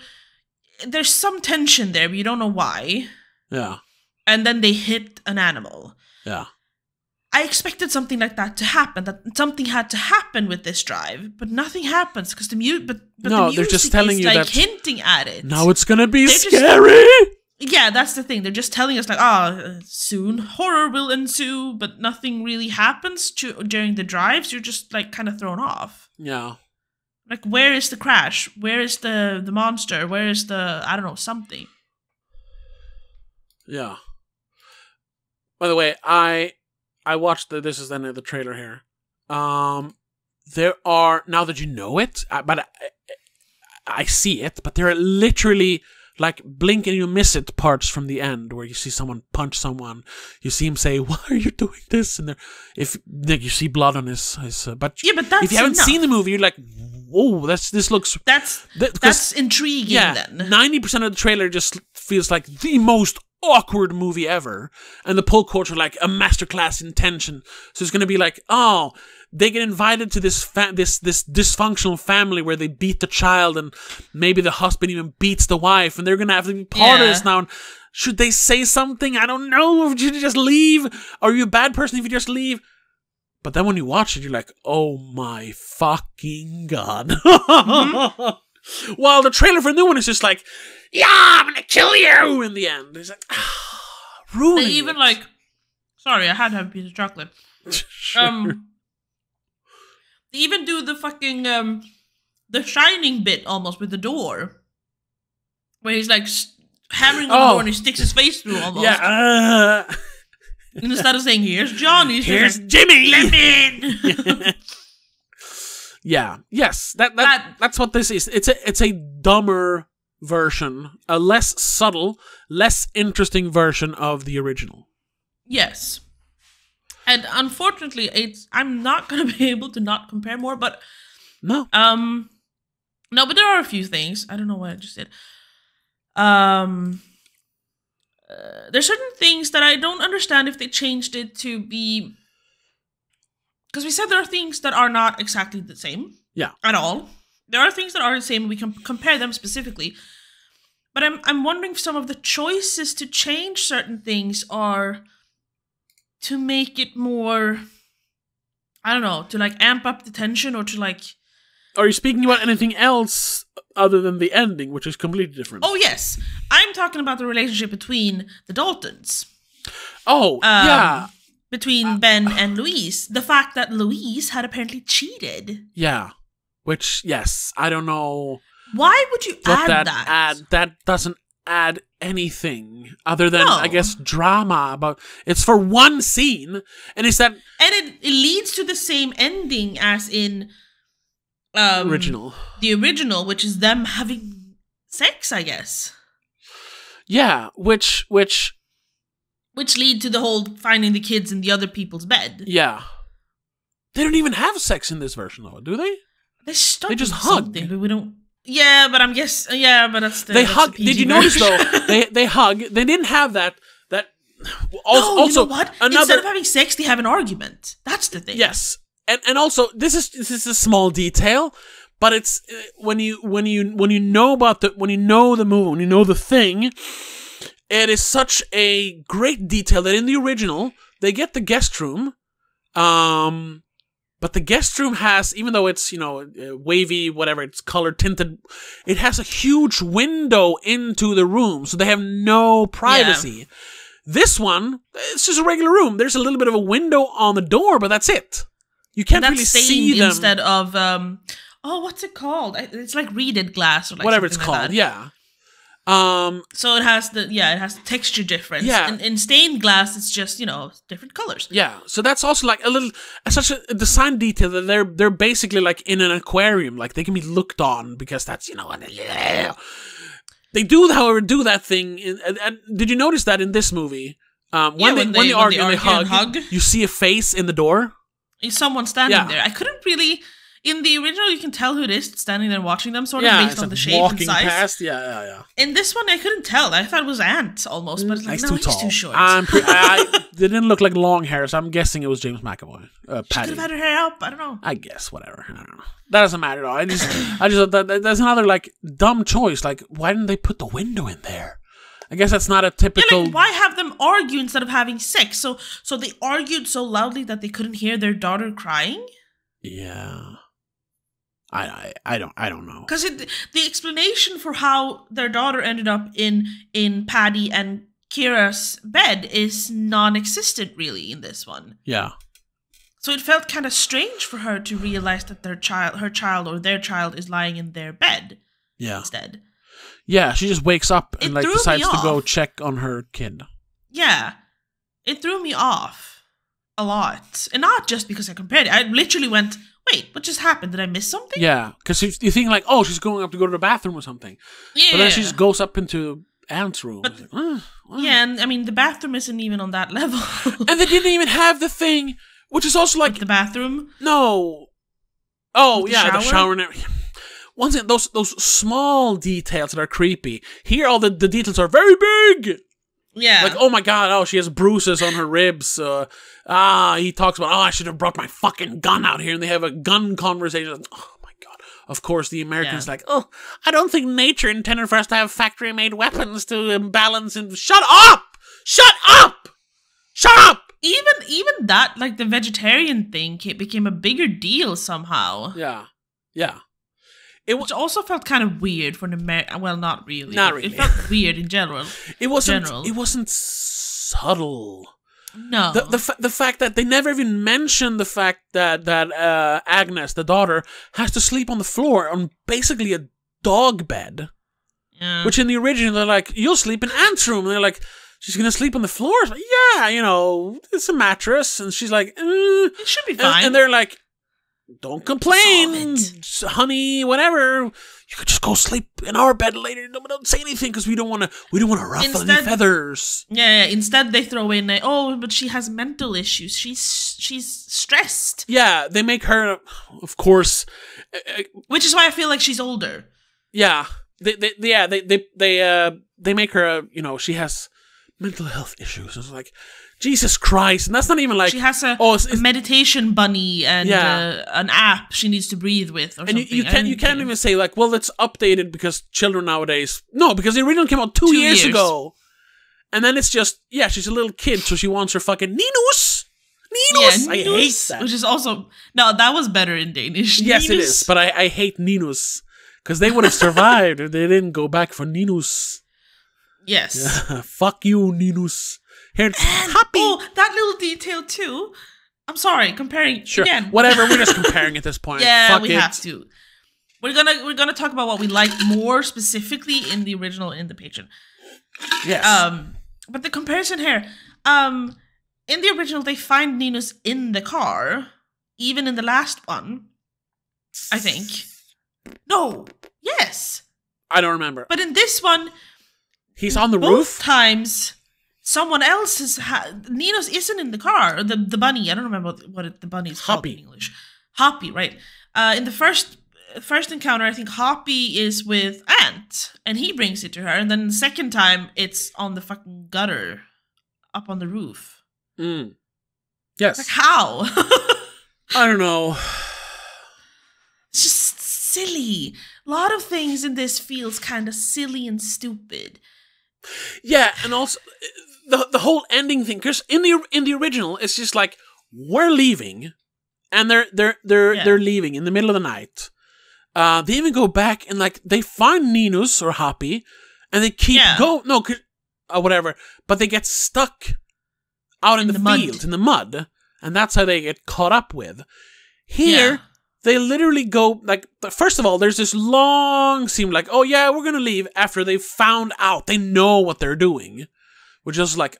there's some tension there, but you don't know why. Yeah. And then they hit an animal. Yeah. I expected something like that to happen. That something had to happen with this drive, but nothing happens because the music. No, they're just telling you that hinting at it. Now it's gonna be scary. Yeah, that's the thing. They're just telling us like, soon horror will ensue, but nothing really happens during the drives. You're just like kind of thrown off. Yeah. Like, where is the crash? Where is the monster? Where is the something? Yeah. By the way, I watched this is the trailer here. There are, now that you know it, but I see it, but there are literally like blink and you miss it parts from the end where you see someone punch someone. You see him say, "Why are you doing this?" And if you see blood on his but yeah, but that's if you haven't seen the movie, you're like, "Whoa, this looks that's intriguing." Yeah, then 90% of the trailer just feels like the most awkward movie ever, and the pull quotes are like a masterclass in tension. So it's gonna be like, oh, they get invited to this dysfunctional family where they beat the child, and maybe the husband even beats the wife, and they're gonna have to be part of this now. And should they say something? I don't know. Should you just leave? Are you a bad person if you just leave? But then when you watch it, you're like, oh my fucking god. Mm-hmm. While the trailer for the new one is just like, yeah, I'm gonna kill you in the end. It's like, ruining they even it. like, sorry, I had to have a piece of chocolate. Sure. They even do the fucking the Shining bit almost with the door, where he's like hammering on the door and he sticks his face through almost. Yeah. And instead of saying, "Here's Johnny," here's like, Jimmy, let me in. Yeah. Yes. That's what this is. It's a dumber version, a less subtle, less interesting version of the original. Yes. And unfortunately, I'm not going to be able to not compare more, but no. No, but there are a few things. I don't know what I just did. There's certain things that I don't understand if they changed it to be, because we said there are things that are not exactly the same. Yeah. At all. There are things that are the same, and we can compare them specifically. But I'm wondering if some of the choices to change certain things are to make it more, I don't know, to like amp up the tension, or to like... Are you speaking about anything else other than the ending, which is completely different? Oh, yes. I'm talking about the relationship between the Daltons. Oh, yeah. Between Ben and Louise. The fact that Louise had apparently cheated. Yeah. Which, yes, I don't know. Why would you add that? That doesn't add anything other than, I guess, drama. But it's for one scene, and it's that... And it leads to the same ending as in... original. The original, which is them having sex, I guess. Yeah, which lead to the whole finding the kids in the other people's bed. Yeah. They don't even have sex in this version, though, do they? They just hug. But we don't... Yeah, but I'm guessing... Yeah, but that's the... They hug. Did you notice, though? They hug. They didn't have that... Also, you know what? Instead of having sex, they have an argument. That's the thing. Yes. And also, this is a small detail, but it's when you know the movie, when you know the thing, it is such a great detail that in the original they get the guest room, but the guest room has, even though it's wavy, whatever, it's color tinted, it has a huge window into the room, so they have no privacy. Yeah. This one, it's just a regular room. There's a little bit of a window on the door, but that's it. You can't really see them. Instead of, what's it called? It's like reeded glass or like whatever it's called, like that. Yeah. So it has the texture difference. Yeah. And in stained glass, it's just, different colors. Yeah. So that's also like such a design detail that they're basically like in an aquarium. Like they can be looked on because that's, They do, however, do that thing. And did you notice that in this movie? When they argue and they hug, you see a face in the door. Someone standing there. I couldn't really... In the original, you can tell who it is standing there watching them, sort of based on the shape and size. Past. Yeah. In this one, I couldn't tell. I thought it was Ant almost, but it's like, no, he's too short. They didn't look like long hair, so I'm guessing it was James McAvoy. She could have had her hair up. I don't know. I guess whatever. I don't know. That doesn't matter at all. I just thought that's another like dumb choice. Like, why didn't they put the window in there? I guess that's not a typical. Yeah, like, why have them argue instead of having sex? So they argued so loudly that they couldn't hear their daughter crying. Yeah. I don't know. Because the explanation for how their daughter ended up in Paddy and Kira's bed is non-existent really in this one. Yeah. So it felt kind of strange for her to realize that her child is lying in their bed. Yeah. Instead. Yeah, she just wakes up and like decides to go check on her kid. Yeah. It threw me off a lot. And not just because I compared it. I literally went, wait, what just happened? Did I miss something? Yeah, because you think like, oh, she's going up to go to the bathroom or something. Yeah. But then she just goes up into Ant's room. But, yeah, and I mean, the bathroom isn't even on that level. And they didn't even have the thing, which is also like... With the bathroom? No. Oh, yeah, the shower and everything. Once again, those small details that are creepy. Here, all the details are very big. Yeah. Like, oh my god, oh, she has bruises on her ribs. He talks about, oh, I should have brought my fucking gun out here. And they have a gun conversation. Oh my god. Of course, the American's like, oh, I don't think nature intended for us to have factory-made weapons to imbalance and... Shut up! Shut up! Shut up! Even that, like, the vegetarian thing became a bigger deal somehow. Yeah. Yeah. Which also felt kind of weird for an American. Well, not really. Not really. It felt weird in general. It wasn't subtle. No. The fact that they never even mentioned the fact that Agnes, the daughter, has to sleep on the floor on basically a dog bed. Yeah. Which in the original they're like, you'll sleep in Ant's room. And they're like, she's gonna sleep on the floor. Like, yeah, it's a mattress. And she's like, it should be fine. And they're like, don't complain, honey, whatever. You could just go sleep in our bed later. Don't say anything because we don't want to ruffle any feathers. Yeah, instead they throw in, but she has mental issues. She's stressed. Yeah, they make her, of course. Which is why I feel like she's older. Yeah. They make her, she has mental health issues. It's like, Jesus Christ. And that's not even like... She has a meditation bunny and an app she needs to breathe with or something. And you can't even say like, well, it's updated because children nowadays... No, because the original came out 2 years ago. And then it's just, she's a little kid, so she wants her fucking Ninus. Ninus! Yeah, I hate that. Which is also... No, that was better in Danish. Yes, Ninus. It is. But I hate Ninus. Because they would have survived if they didn't go back for Ninus. Yes. Yeah, fuck you, Ninus. Here it's happy. Oh, that little detail too. I'm sorry, comparing again. Whatever, we're just comparing at this point. Yeah, Fuck we have to. We're gonna talk about what we like more specifically in the original in the Patreon. Yes. But the comparison here, in the original they find Ninus in the car, even in the last one, I think. No. Yes. I don't remember. But in this one, he's on the roof. Both times. Someone else is... Ninus isn't in the car. Or the bunny. I don't remember what the bunny is called in English. Hoppy, right. In the first encounter, I think Hoppy is with Ant. And he brings it to her. And then the second time, it's on the fucking gutter. Up on the roof. Mm. Yes. Like, how? I don't know. It's just silly. A lot of things in this feels kind of silly and stupid. Yeah, and also... The whole ending thing, because in the original, it's just like we're leaving, and they're leaving in the middle of the night. They even go back and like they find Ninus or Hoppy, and they keep going. No, whatever. But they get stuck out in the field in the mud, and that's how they get caught up with. Here, they literally go like. First of all, there's this long scene like, oh yeah, we're gonna leave after they found out. They know what they're doing. We're just like,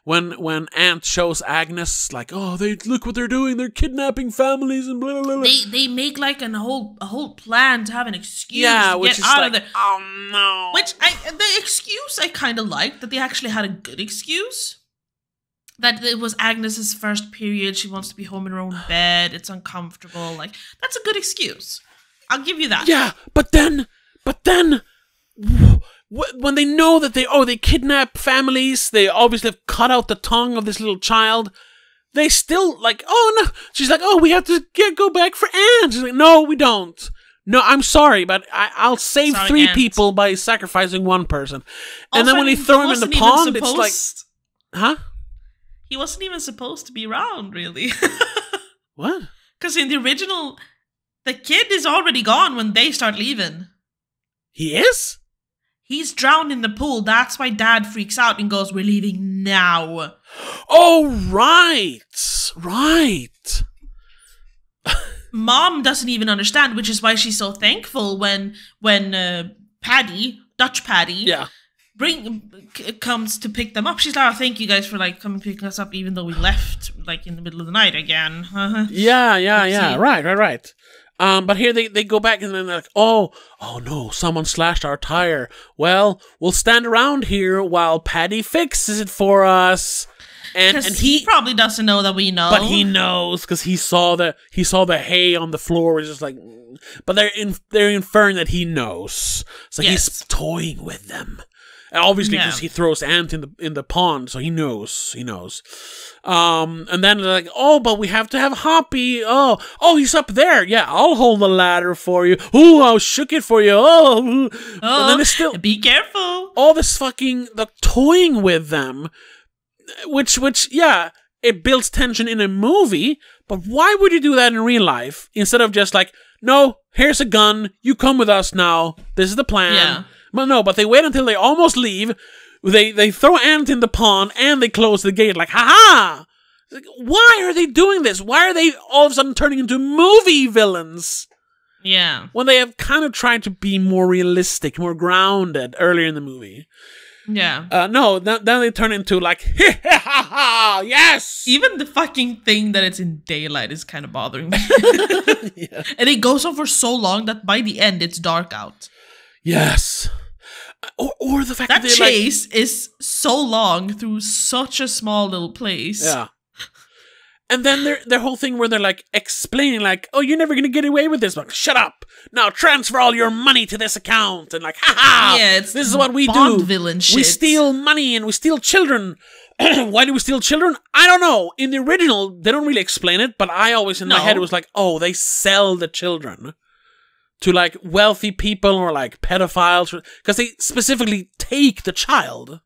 when Ant shows Agnes, like, oh, they look what they're doing. They're kidnapping families and blah blah blah. They make like a whole plan to have an excuse to get out of there. Oh no! Which the excuse I kind of liked that they actually had a good excuse. that it was Agnes's first period. She wants to be home in her own bed. It's uncomfortable. Like, that's a good excuse. I'll give you that. Yeah, but then, when they know that they kidnap families, they obviously have cut out the tongue of this little child. They still like, oh no. She's like, oh, we have to go back for Anne. She's like, no, we don't. No, I'm sorry, but I'll save 3 people by sacrificing 1 person. And also, then when they throw him in the pond, it's like, huh? He wasn't even supposed to be around, really. What? Because in the original, the kid is already gone when they start leaving. He is? He's drowned in the pool. That's why Dad freaks out and goes, we're leaving now. Oh, right. Right. Mom doesn't even understand, which is why she's so thankful when Paddy, Dutch Paddy, comes to pick them up. She's like, oh, thank you guys for like coming picking us up, even though we left like in the middle of the night again. Yeah. Right. But here they go back and then they're like, oh no, someone slashed our tire. Well, we'll stand around here while Paddy fixes it for us. And he probably doesn't know that we know. But he knows because he saw the hay on the floor. It's just like, but they're inferring that he knows. So he's toying with them. And obviously, because he throws Ant in the pond, so he knows. And then they're like, oh, but we have to have Hoppy. Oh, he's up there. Yeah, I'll hold the ladder for you. Oh, I'll shook it for you. Oh, and then it's still be careful. All this fucking toying with them, which it builds tension in a movie. But why would you do that in real life instead of just like, no, here's a gun. You come with us now. This is the plan. Yeah. But they wait until they almost leave. They throw Ant in the pond and they close the gate like, ha-ha! Like, why are they doing this? Why are they all of a sudden turning into movie villains? Yeah. When they have kind of tried to be more realistic, more grounded earlier in the movie. Yeah. No, then they turn into like, ha-ha-ha, yes! Even the fucking thing that it's in daylight is kind of bothering me. Yeah. And it goes on for so long that by the end it's dark out. Yes. Or the fact that chase is so long through such a small little place. Yeah. And then their whole thing where they're like explaining like, oh, you're never gonna get away with this. Like, shut up! Now transfer all your money to this account and like, haha! Yeah, this is what we Bond do. Villain shit. We steal money and we steal children. Why do we steal children? I don't know. In the original, they don't really explain it, but I always in my head it was like, oh, they sell the children to like wealthy people or like pedophiles, because they specifically take the child.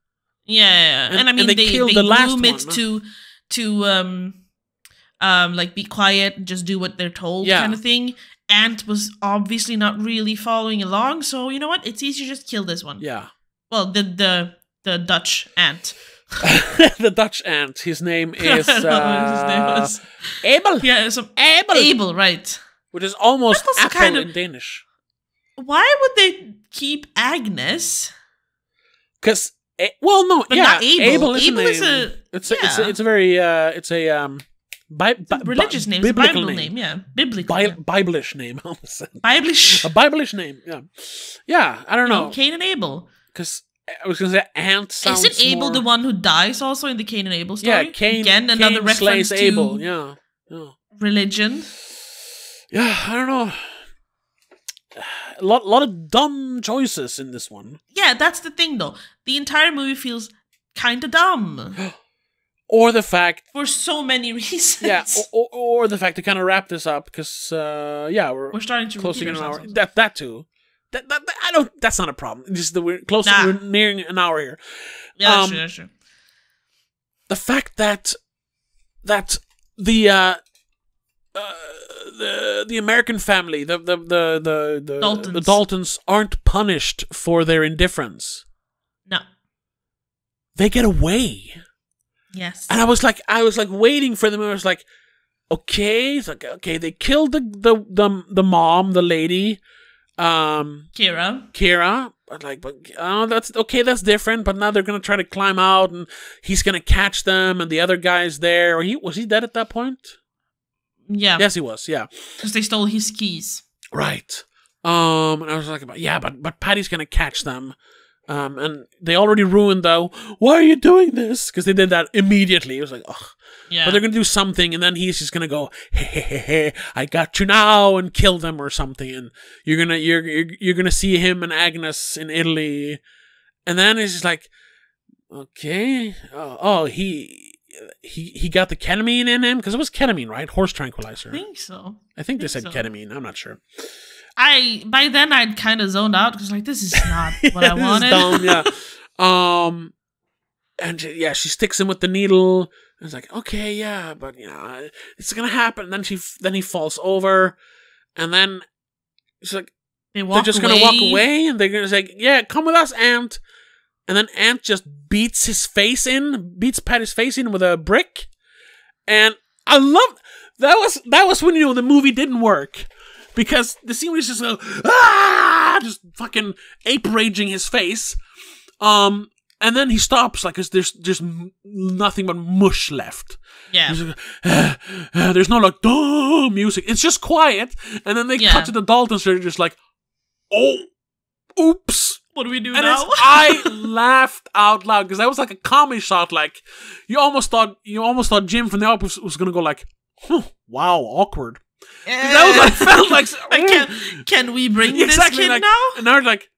Yeah, and I mean they killed the last groom it one. to like be quiet and just do what they're told, kind of thing. Ant was obviously not really following along, so you know what? It's easier to just kill this one. Yeah. Well, the Dutch ant. The Dutch ant. His name is his name was Abel. Yeah, Abel, right. Which is almost apple in Danish. Why would they keep Agnes? Because, well, no, but not Abel. Abel is it's a very religious name, biblical Bible name, yeah, biblical, Biblish name, Biblish, a Biblish name, yeah. I don't know, Cain and Abel. Because I was gonna say Ant sounds. Isn't Abel the one who dies also in the Cain and Abel story? Yeah, Cain. Again, another reference slays to Abel. Yeah. Religion. Yeah, I don't know. A lot of dumb choices in this one. Yeah, that's the thing, though. The entire movie feels kind of dumb. Or the fact... For so many reasons. Yeah, or the fact to kind of wrap this up, because, we're starting to closing an hour. That too. I don't... That's not a problem. Just that we're closing... We're nearing an hour here. Yeah, that's true. The fact that the American family, the Daltons aren't punished for their indifference. No. They get away. Yes. And I was like waiting for them. I was like, okay, it's like, okay, they killed the mom, the lady, Kira. That's okay. That's different. But now they're gonna try to climb out, and he's gonna catch them, and the other guy's there. Or was he dead at that point? Yeah. Yes, he was. Yeah. Because they stole his keys. Right. And I was like, but Patty's gonna catch them. And they already ruined though. Why are you doing this? Because they did that immediately. It was like, ugh. Yeah. But they're gonna do something, and then he's just gonna go, hey, I got you now, and kill them or something. And you're gonna see him and Agnes in Italy, and then it's just like, okay, he got the ketamine in him, because it was ketamine, right? Horse tranquilizer. I think so. I think they said ketamine. I'm not sure. By then I'd kind of zoned out because like this is not what I wanted. Dumb, yeah. And yeah, she sticks him with the needle. And it's like, okay, yeah, but it's gonna happen. And then he falls over, and then it's like they're just gonna walk away, and they're gonna say, yeah, come with us, Ant. And then Ant just beats Patty's face in with a brick, and I love that was when the movie didn't work. Because the scene was just just fucking ape raging his face, and then he stops like cause there's just nothing but mush left. Yeah, like, there's no like music. It's just quiet, and then they cut to the Daltons. They're just like, oh, oops. What do we do and now? I laughed out loud because that was like a comedy shot. Like you almost thought Jim from The Office was gonna go like, wow, awkward. That was felt like can we bring this kid now? And now they're like,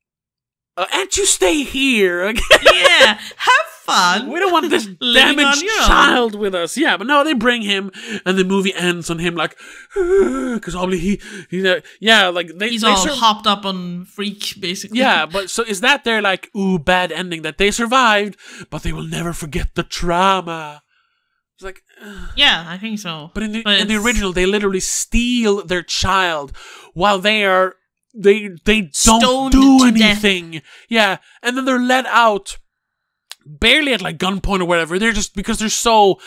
"Can't you stay here?" Yeah, have fun. We don't want this damaged child with us. Yeah, but no, they bring him, and the movie ends on him like, because obviously he's all hopped up on freak basically. Yeah, but so is that their like bad ending that they survived, but they will never forget the trauma? It's like, yeah, I think so. But in the original, they literally steal their child while they don't do anything. Death. Yeah, and then they're let out, barely at like gunpoint or whatever. They're just because they're so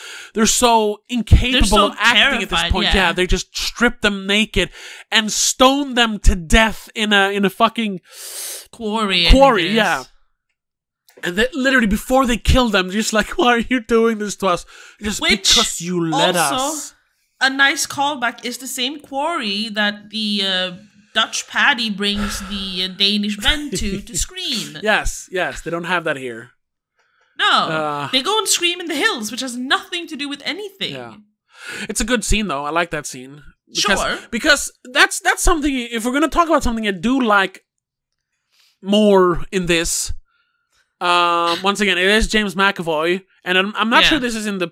incapable of acting at this point. Yeah, they just strip them naked and stone them to death in a fucking quarry. Yeah. And they, literally, before they kill them, just like, why are you doing this to us? Just because you let us. A nice callback is the same quarry that the Dutch Paddy brings the Danish men to scream. Yes. They don't have that here. No. They go and scream in the hills, which has nothing to do with anything. Yeah. It's a good scene, though. I like that scene. Because that's something, if we're going to talk about something I do like more in this... once again, it is James McAvoy, and I'm not sure this is in the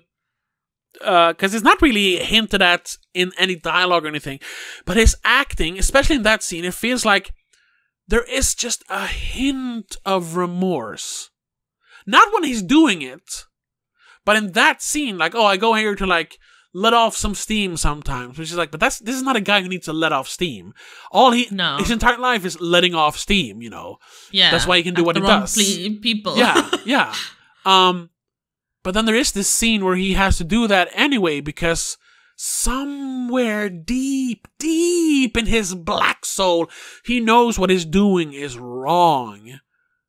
because it's not really hinted at in any dialogue or anything, but his acting, especially in that scene, it feels like there is just a hint of remorse. Not when he's doing it, but in that scene, like, oh, I go here to like let off some steam sometimes, which is like, but this is not a guy who needs to let off steam. His entire life is letting off steam, Yeah, that's why he can do what he does. People. Yeah. But then there is this scene where he has to do that anyway because somewhere deep in his black soul, he knows what he's doing is wrong.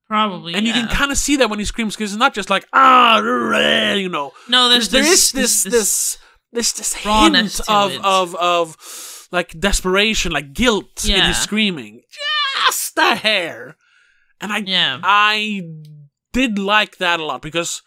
Probably, and you can kind of see that when he screams because it's not just like No, there is this hint of like desperation, like guilt in his screaming, just a hair. And I did like that a lot because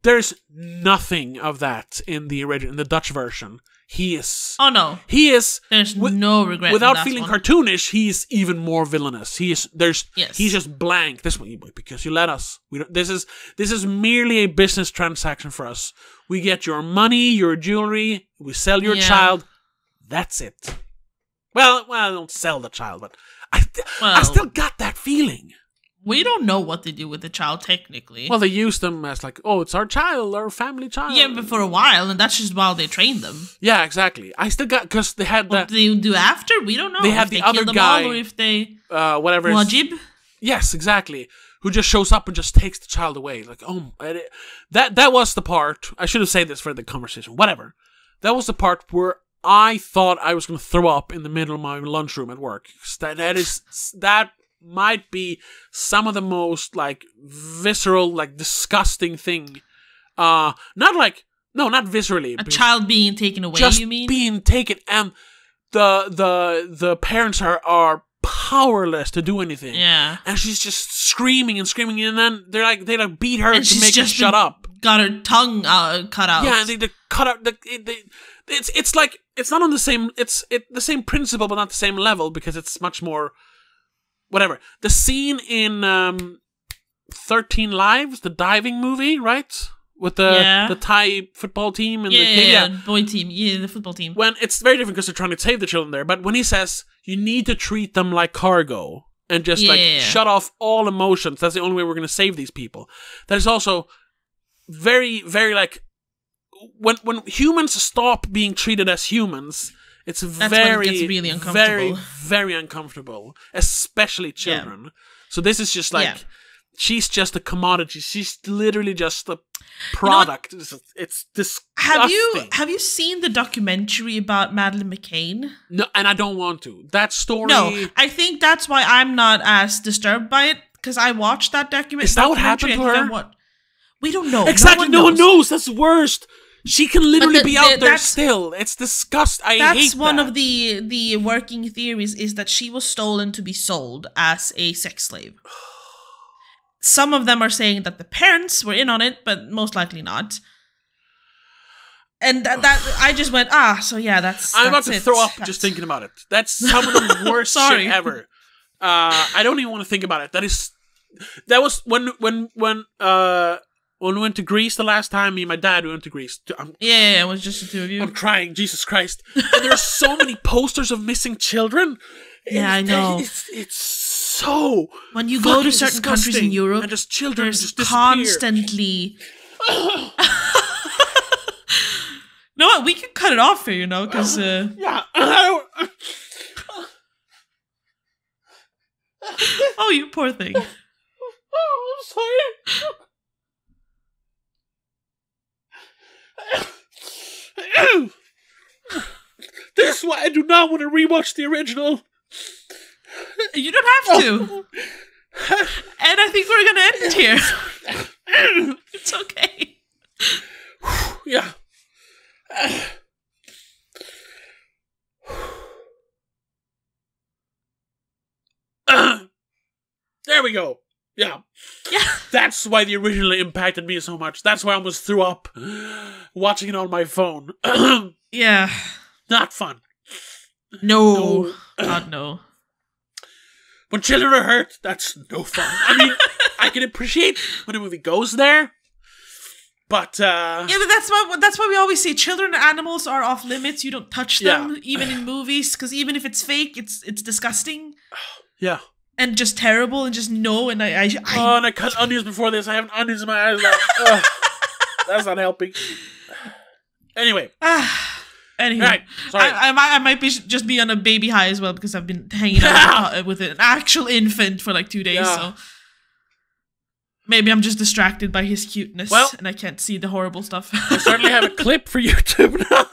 there's nothing of that in the original, in the Dutch version. He is. Oh no. He is. There's no regret. Without feeling cartoonish, he's even more villainous. He's just blank. This one, because you let us. This is merely a business transaction for us. We get your money, your jewelry. We sell your child. That's it. Well, I don't sell the child, but I still got that feeling. We don't know what they do with the child, technically. Well, they use them as like, oh, it's our child, our family child. Yeah, but for a while, and that's just while they train them. Yeah, exactly. I still got, because they had what they do after? We don't know. They have the other guy, all, or if they... whatever. Wajib? Yes, exactly. Who just shows up and just takes the child away. Like, oh, that was the part, I should have said this for the conversation, whatever. That was the part where I thought I was going to throw up in the middle of my lunchroom at work. That might be some of the most like visceral, like disgusting thing. Not viscerally. A child being taken away, just you mean? Being taken, and the parents are powerless to do anything. Yeah. And she's just screaming and screaming, and then they beat her to make her shut up. Got her tongue cut out. Yeah, and they cut out it's like it's not on the same the same principle but not the same level because it's much more whatever. The scene in 13 Lives, the diving movie, right? With the Thai football team and the boy team, the football team. When it's very different because they're trying to save the children there, but when he says you need to treat them like cargo and just shut off all emotions, that's the only way we're going to save these people. That is also very, very like when humans stop being treated as humans, it's when it gets really uncomfortable. very, very uncomfortable, especially children. So this is just like she's just a commodity. She's literally just a product. You know, it's disgusting. Have you seen the documentary about Madeleine McCann? No, and I don't want to. That story. No, I think that's why I'm not as disturbed by it because I watched that documentary. Is that what happened to her? We don't know. Exactly. No one knows. That's worst. She can literally be out there still. It's disgusting. I hate that. That's one of the working theories is that she was stolen to be sold as a sex slave. Some of them are saying that the parents were in on it, but most likely not. And that I just went, so yeah, I'm about to throw up just thinking about it. That's some of the worst shit ever. I don't even want to think about it. That was when we went to Greece the last time. Me and my dad went to Greece. It was just the two of you. I'm crying, Jesus Christ! And there's so many posters of missing children. Yeah, I know. It's so when you go to certain countries in Europe, and just children just constantly. No, what? We can cut it off here, because oh, you poor thing. Oh, I'm sorry. This is why I do not want to rewatch the original. You don't have to. And I think we're gonna end it here. It's okay. Yeah. There we go. Yeah. That's why the original impacted me so much. That's why I almost threw up watching it on my phone. Yeah. Not fun. No. God, no. When children are hurt, that's no fun. I mean, I can appreciate when a movie goes there, but but that's why we always say children and animals are off limits. You don't touch them, even in movies, because even if it's fake, it's disgusting. Yeah. And just terrible, and just no. And and I cut onions before this. I have onions in my eyes. That's not helping. Anyway. Anyway, right, sorry. I might just be on a baby high as well because I've been hanging out with an actual infant for like 2 days. So maybe I'm just distracted by his cuteness, and I can't see the horrible stuff. I certainly have a clip for YouTube now.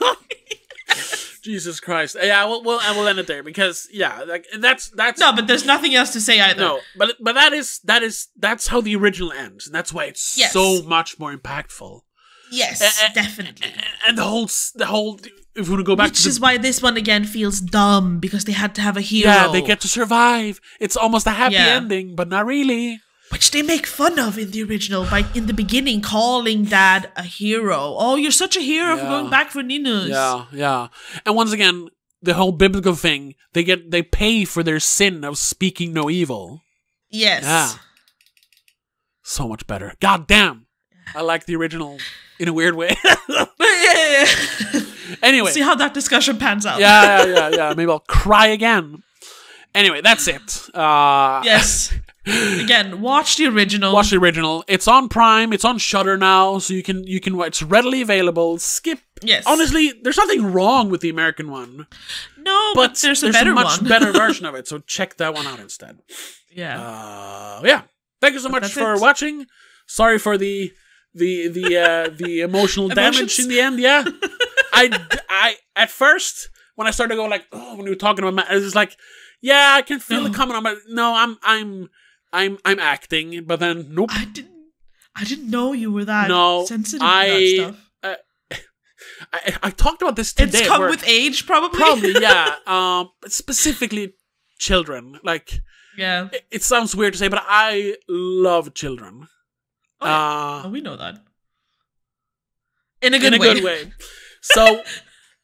Jesus Christ! Yeah, we'll end it there because like that's no, but there's nothing else to say either. No, but that's how the original ends, and that's why it's so much more impactful. Yes, definitely. And the whole. If we want to go back, which is why this one again feels dumb because they had to have a hero. Yeah, they get to survive. It's almost a happy ending, but not really. Which they make fun of in the original by in the beginning calling Dad a hero. Oh, you're such a hero for going back for Ninus. Yeah. And once again, the whole biblical thing, they pay for their sin of speaking no evil. Yes. Yeah. So much better. God damn. I like the original in a weird way. Anyway. See how that discussion pans out. Yeah. Maybe I'll cry again. Anyway, that's it. Yes. Again, watch the original. Watch the original. It's on Prime. It's on Shudder now, so you can. It's readily available. Skip. Yes. Honestly, there's nothing wrong with the American one. No, but there's a better much better version of it. So check that one out instead. Yeah. Thank you so much for watching. Sorry for the emotional damage in the end. Yeah. I at first when I started to go like, when we were talking about, I was just like, yeah, I can feel it coming on, but no, I'm acting. But then nope. I didn't know you were that sensitive to that stuff. I talked about this today. It's come with age, probably. Probably, yeah. Specifically, children. Like, yeah, it sounds weird to say, but I love children. Oh, yeah. We know that. In a good way. So,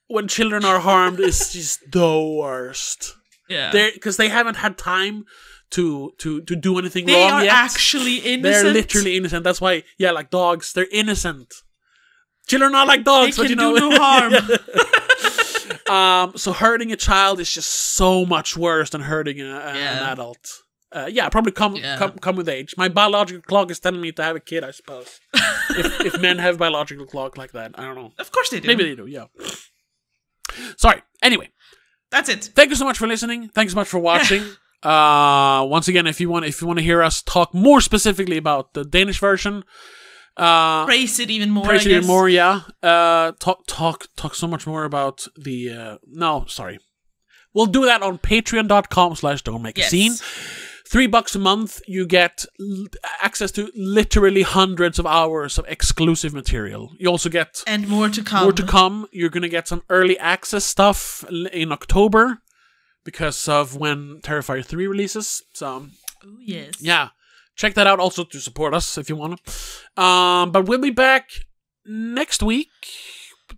when children are harmed, it's just the worst. Yeah. Because they haven't had time to do anything they wrong yet. They are actually innocent. They're literally innocent. That's why, like dogs, they're innocent. Children are like dogs, they but can do no harm. So hurting a child is just so much worse than hurting an adult. Probably come with age. My biological clock is telling me to have a kid, I suppose. if men have biological clock like that, I don't know. Of course they do. Maybe they do. Yeah. Sorry. Anyway, that's it. Thank you so much for listening. Thanks so much for watching. Once again, if you want to hear us talk more specifically about the Danish version, praise it even more. Yeah. Talk so much more about the. No, sorry. We'll do that on patreon.com/don'tmakeascene. $3 a month, you get access to literally hundreds of hours of exclusive material. You also get... And more to come. You're going to get some early access stuff in October because of when Terrifier 3 releases. So, oh, yes. Yeah. Check that out also to support us if you want to. But we'll be back next week.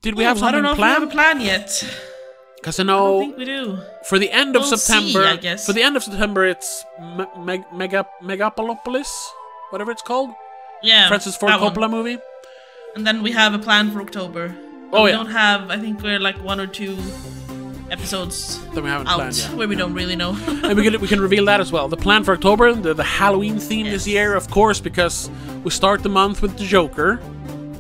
Did we have something planned? I don't know if we have a plan yet. Because I know... I don't think we do. For the end of September... See, I guess. For the end of September, it's Megapolopolis? Whatever it's called? Yeah. Francis Ford Coppola movie. And then we have a plan for October. We don't have... I think we're like 1 or 2 episodes that we haven't planned yet. Where we don't really know. And we can reveal that as well. The plan for October, the Halloween theme this year, of course, because we start the month with the Joker,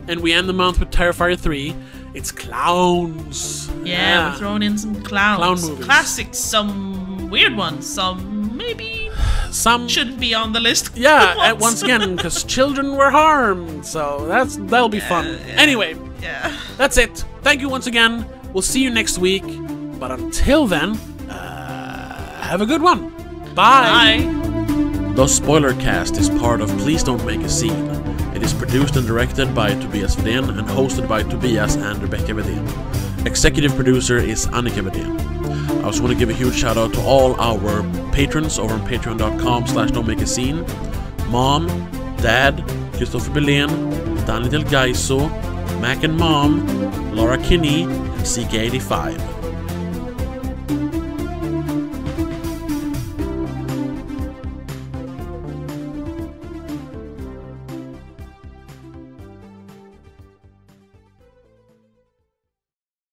and we end the month with Terrifier 3. It's clowns. Yeah, we're throwing in some clowns. Clown movies. Classics, some weird ones, some maybe shouldn't be on the list. Yeah, and once again, because children were harmed, so that'll be fun. Yeah. Anyway, that's it. Thank you once again. We'll see you next week. But until then, have a good one. Bye. The Spoilercast is part of Please Don't Make a Scene. It is produced and directed by Tobias Vedén and hosted by Tobias and Rebecca Vedén. Executive producer is Annika Vedén. I also want to give a huge shout out to all our patrons over on patreon.com/don'tmakeascene. Mom, Dad, Christopher Belén, Daniel Del Gaiso, Mac and Mom, Laura Kinney, and CK85.